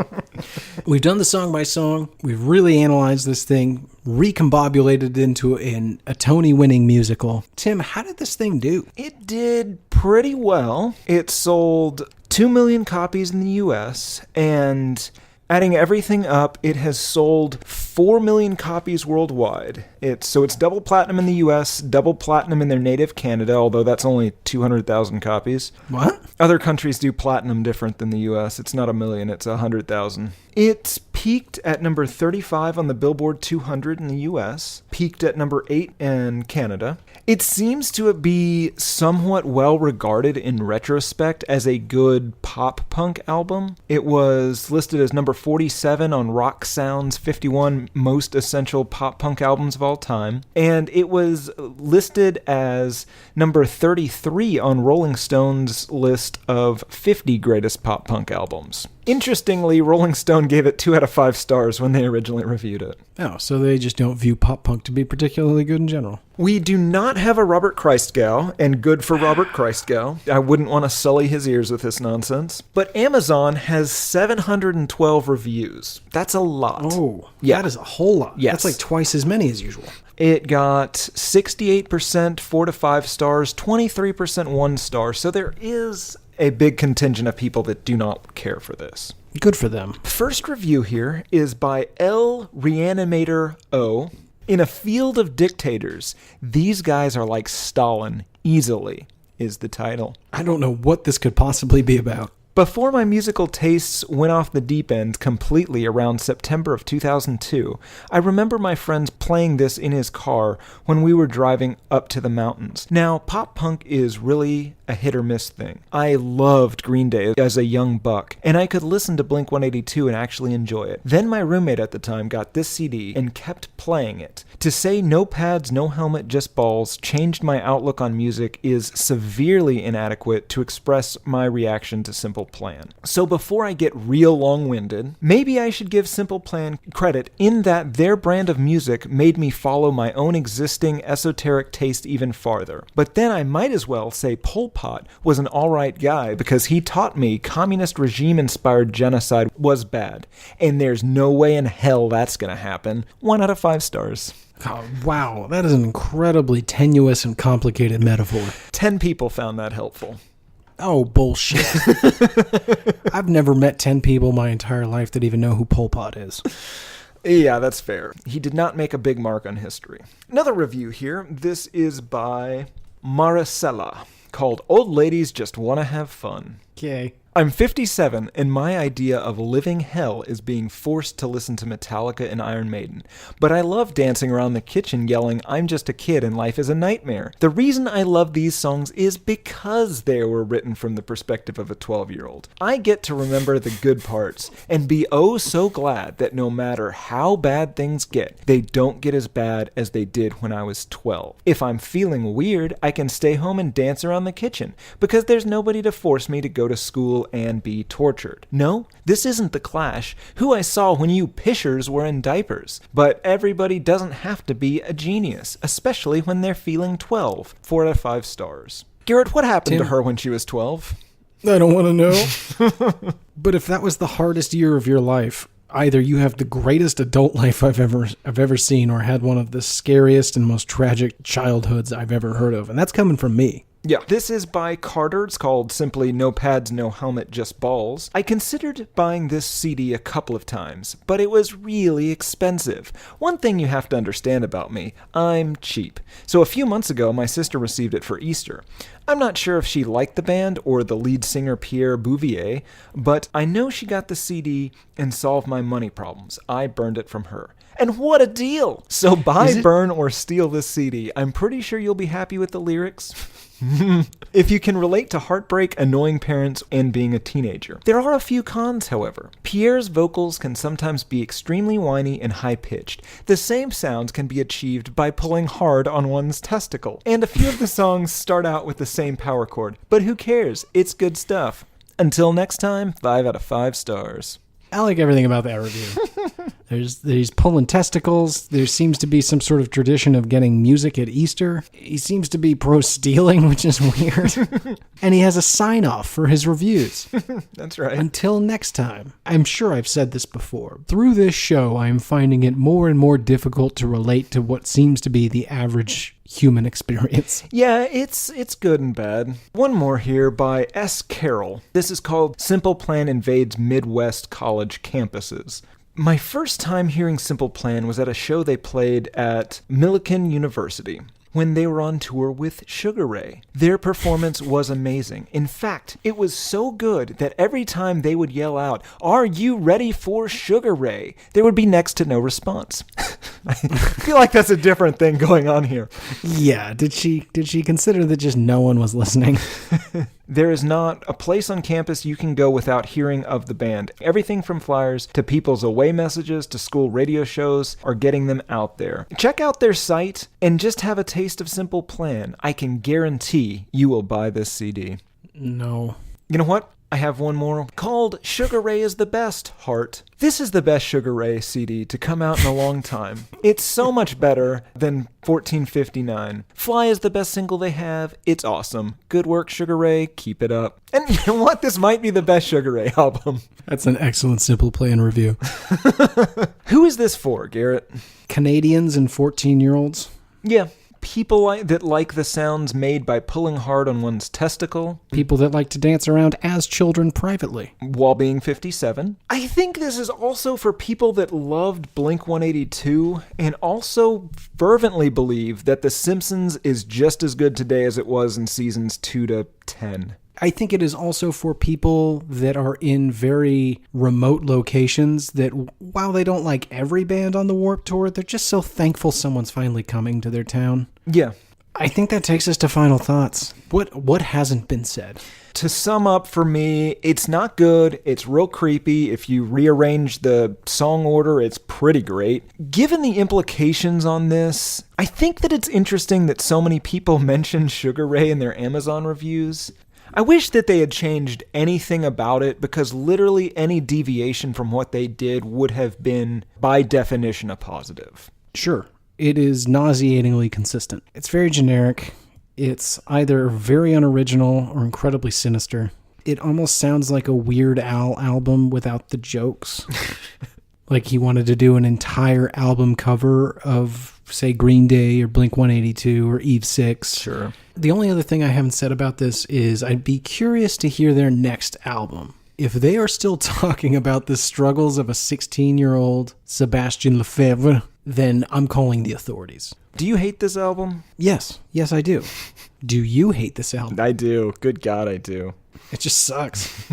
We've done the song by song. We've really analyzed this thing, recombobulated it into a Tony-winning musical. Tim, how did this thing do? It did pretty well. It sold 2 million copies in the US, and adding everything up, it has sold 4 million copies worldwide. It's double platinum in the US, double platinum in their native Canada, although that's only 200,000 copies. What? Other countries do platinum different than the US. It's not 1 million, it's 100,000. It's peaked at number 35 on the Billboard 200 in the US, peaked at number 8 in Canada. It seems to be somewhat well regarded in retrospect as a good pop punk album. It was listed as number 47 on Rock Sound's 51 most essential pop punk albums of all time, and it was listed as number 33 on Rolling Stone's list of 50 greatest pop punk albums. Interestingly, Rolling Stone gave it 2 out of 5 stars when they originally reviewed it. Oh, so they just don't view pop punk to be particularly good in general. We do not have a Robert Christgau, and good for Robert Christgau. I wouldn't want to sully his ears with this nonsense. But Amazon has 712 reviews. That's a lot. Oh, yeah. That is a whole lot. Yes. That's like twice as many as usual. It got 68% 4 to 5 stars, 23% 1 star, so there is a big contingent of people that do not care for this. Good for them. First review here is by L. Reanimator O. In a field of dictators, these guys are like Stalin, easily, is the title. I don't know what this could possibly be about. Before my musical tastes went off the deep end completely around September of 2002, I remember my friends playing this in his car when we were driving up to the mountains. Now, pop punk is really a hit or miss thing. I loved Green Day as a young buck, and I could listen to Blink-182 and actually enjoy it. Then my roommate at the time got this CD and kept playing it. To say no pads, no helmet, just balls changed my outlook on music is severely inadequate to express my reaction to Simple Plan. So before I get real long-winded, maybe I should give Simple Plan credit in that their brand of music made me follow my own existing esoteric taste even farther. But then I might as well say Pol Pot was an alright guy because he taught me communist regime-inspired genocide was bad. And there's no way in hell that's gonna happen. 1 out of 5 stars. Oh, wow, that is an incredibly tenuous and complicated metaphor. 10 people found that helpful. Oh, bullshit. I've never met 10 people my entire life that even know who Pol Pot is. Yeah, that's fair. He did not make a big mark on history. Another review here. This is by Maricela, called Old Ladies Just Wanna Have Fun. Okay. I'm 57, and my idea of living hell is being forced to listen to Metallica and Iron Maiden. But I love dancing around the kitchen yelling, I'm just a kid and life is a nightmare. The reason I love these songs is because they were written from the perspective of a 12-year-old. I get to remember the good parts, and be oh so glad that no matter how bad things get, they don't get as bad as they did when I was 12. If I'm feeling weird, I can stay home and dance around the kitchen, because there's nobody to force me to go to school and be tortured. No, this isn't The Clash, who I saw when you pishers were in diapers. But everybody doesn't have to be a genius, especially when they're feeling 12. 4 out of 5 stars. Garrett, what happened to her when she was 12? I don't want to know. But if that was the hardest year of your life, either you have the greatest adult life I've ever seen, or had one of the scariest and most tragic childhoods I've ever heard of. And that's coming from me. Yeah. This is by Carter. It's called simply No Pads, No Helmet, Just Balls. I considered buying this CD a couple of times, but it was really expensive. One thing you have to understand about me, I'm cheap. So a few months ago, my sister received it for Easter. I'm not sure if she liked the band or the lead singer Pierre Bouvier, but I know she got the CD and solved my money problems. I burned it from her. And what a deal! So buy, burn, or steal this CD. I'm pretty sure you'll be happy with the lyrics. If you can relate to heartbreak, annoying parents, and being a teenager. There are a few cons, however. Pierre's vocals can sometimes be extremely whiny and high-pitched. The same sounds can be achieved by pulling hard on one's testicle. And a few of the songs start out with the same power chord. But who cares? It's good stuff. Until next time, 5 out of 5 stars. I like everything about that review. He's pulling testicles. There seems to be some sort of tradition of getting music at Easter. He seems to be pro-stealing, which is weird. And he has a sign-off for his reviews. That's right. Until next time. I'm sure I've said this before. Through this show, I am finding it more and more difficult to relate to what seems to be the average human experience. Yeah, it's good and bad. One more here by S. Carroll. This is called Simple Plan Invades Midwest College Campuses. My first time hearing Simple Plan was at a show they played at Millikan University when they were on tour with Sugar Ray. Their performance was amazing. In fact, it was so good that every time they would yell out, "Are you ready for Sugar Ray?" there would be next to no response. I feel like that's a different thing going on here. Yeah, did she consider that just no one was listening? There is not a place on campus you can go without hearing of the band. Everything from flyers to people's away messages to school radio shows are getting them out there. Check out their site and just have a taste of Simple Plan. I can guarantee you will buy this CD. No. You know what? I have one more called Sugar Ray is the Best, Heart. This is the best Sugar Ray CD to come out in a long time. It's so much better than 1459. Fly is the best single they have. It's awesome. Good work, Sugar Ray. Keep it up. And you know what? This might be the best Sugar Ray album. That's an excellent Simple Plan review. Who is this for, Garrett? Canadians and 14-year-olds? Yeah. People that like the sounds made by pulling hard on one's testicle. People that like to dance around as children privately. While being 57. I think this is also for people that loved Blink-182 and also fervently believe that The Simpsons is just as good today as it was in seasons 2 to 10. I think it is also for people that are in very remote locations that while they don't like every band on the Warped Tour, they're just so thankful someone's finally coming to their town. Yeah. I think that takes us to final thoughts. What hasn't been said? To sum up for me, it's not good. It's real creepy. If you rearrange the song order, it's pretty great. Given the implications on this, I think that it's interesting that so many people mention Sugar Ray in their Amazon reviews. I wish that they had changed anything about it because literally any deviation from what they did would have been, by definition, a positive. Sure. It is nauseatingly consistent. It's very generic. It's either very unoriginal or incredibly sinister. It almost sounds like a Weird Al album without the jokes. Like he wanted to do an entire album cover of, say, Green Day or Blink-182 or Eve 6. Sure. The only other thing I haven't said about this is I'd be curious to hear their next album. If they are still talking about the struggles of a 16-year-old Sebastian Lefebvre, then I'm calling the authorities. Do you hate this album? Yes, I do. Do you hate this album? I do. Good God, I do. It just sucks.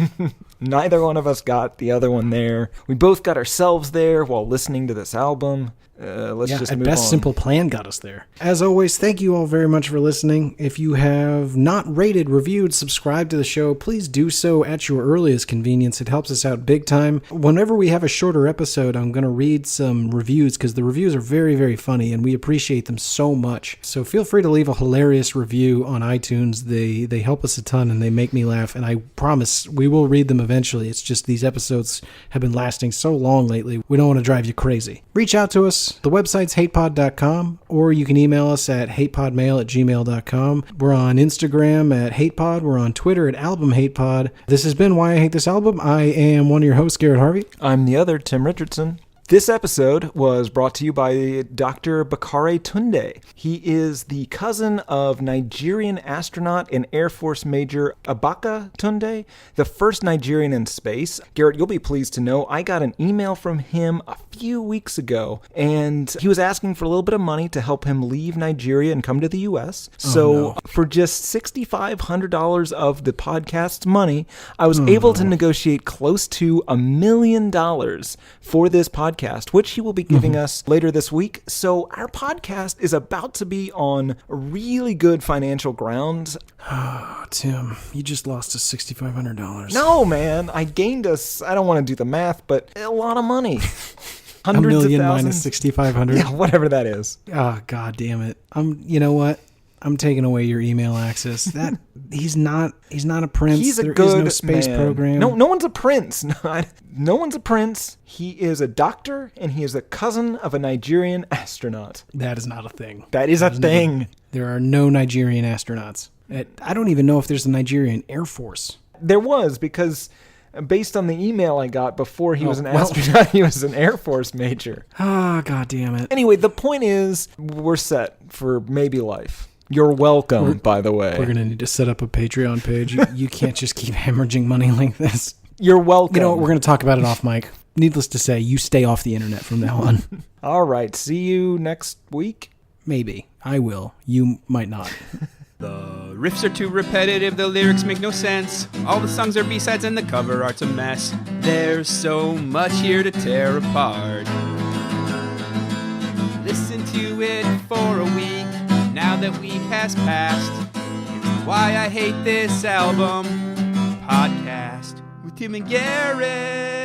Neither one of us got the other one there. We both got ourselves there while listening to this album. Let's just move on. At best, Simple Plan got us there. As always, thank you all very much for listening. If you have not rated, reviewed, subscribed to the show, please do so at your earliest convenience. It helps us out big time. Whenever we have a shorter episode, I'm going to read some reviews because the reviews are very, very funny and we appreciate them so much. So feel free to leave a hilarious review on iTunes. They help us a ton and they make me laugh, and I promise we will read them eventually. It's just these episodes have been lasting so long lately, we don't want to drive you crazy. Reach out to us. The website's hatepod.com, or you can email us at hatePodMail@gmail.com. We're on Instagram at hatepod. We're on Twitter at albumhatepod. This has been Why I Hate This Album. I am one of your hosts, Garrett Harvey. I'm the other, Tim Richardson. This episode was brought to you by Dr. Bakare Tunde. He is the cousin of Nigerian astronaut and Air Force Major Abaka Tunde, the first Nigerian in space. Garrett, you'll be pleased to know I got an email from him a few weeks ago, and he was asking for a little bit of money to help him leave Nigeria and come to the U.S. For just $6,500 of the podcast's money, I was able to negotiate close to $1 million for this podcast, which he will be giving us later this week. So our podcast is about to be on really good financial grounds. Oh, Tim, you just lost us $6,500. No, man, I gained us, I don't want to do the math, but a lot of money. $1 Hundreds million of thousands. minus $6,500. Yeah, whatever that is. Oh, God damn it. You know what? I'm taking away your email access. That he's not a prince. He's a There good is no space man. program. No one's a prince. No one's a prince. He is a doctor, and he is a cousin of a Nigerian astronaut. That is not a thing. That is a thing. There are no Nigerian astronauts. I don't even know if there's a Nigerian Air Force. There was, because based on the email I got before he was an astronaut, he was an Air Force major. Ah, God damn it. Anyway, the point is, we're set for maybe life. You're welcome, by the way. We're going to need to set up a Patreon page. You can't just keep hemorrhaging money like this. You're welcome. You know what? We're going to talk about it off mic. Needless to say, you stay off the internet from now on. All right. See you next week. Maybe. I will. You might not. The riffs are too repetitive, the lyrics make no sense. All the songs are B-sides and the cover art's a mess. There's so much here to tear apart. Listen to it for a week, now that week has passed. It's Why I Hate This Album podcast with Tim and Garrett.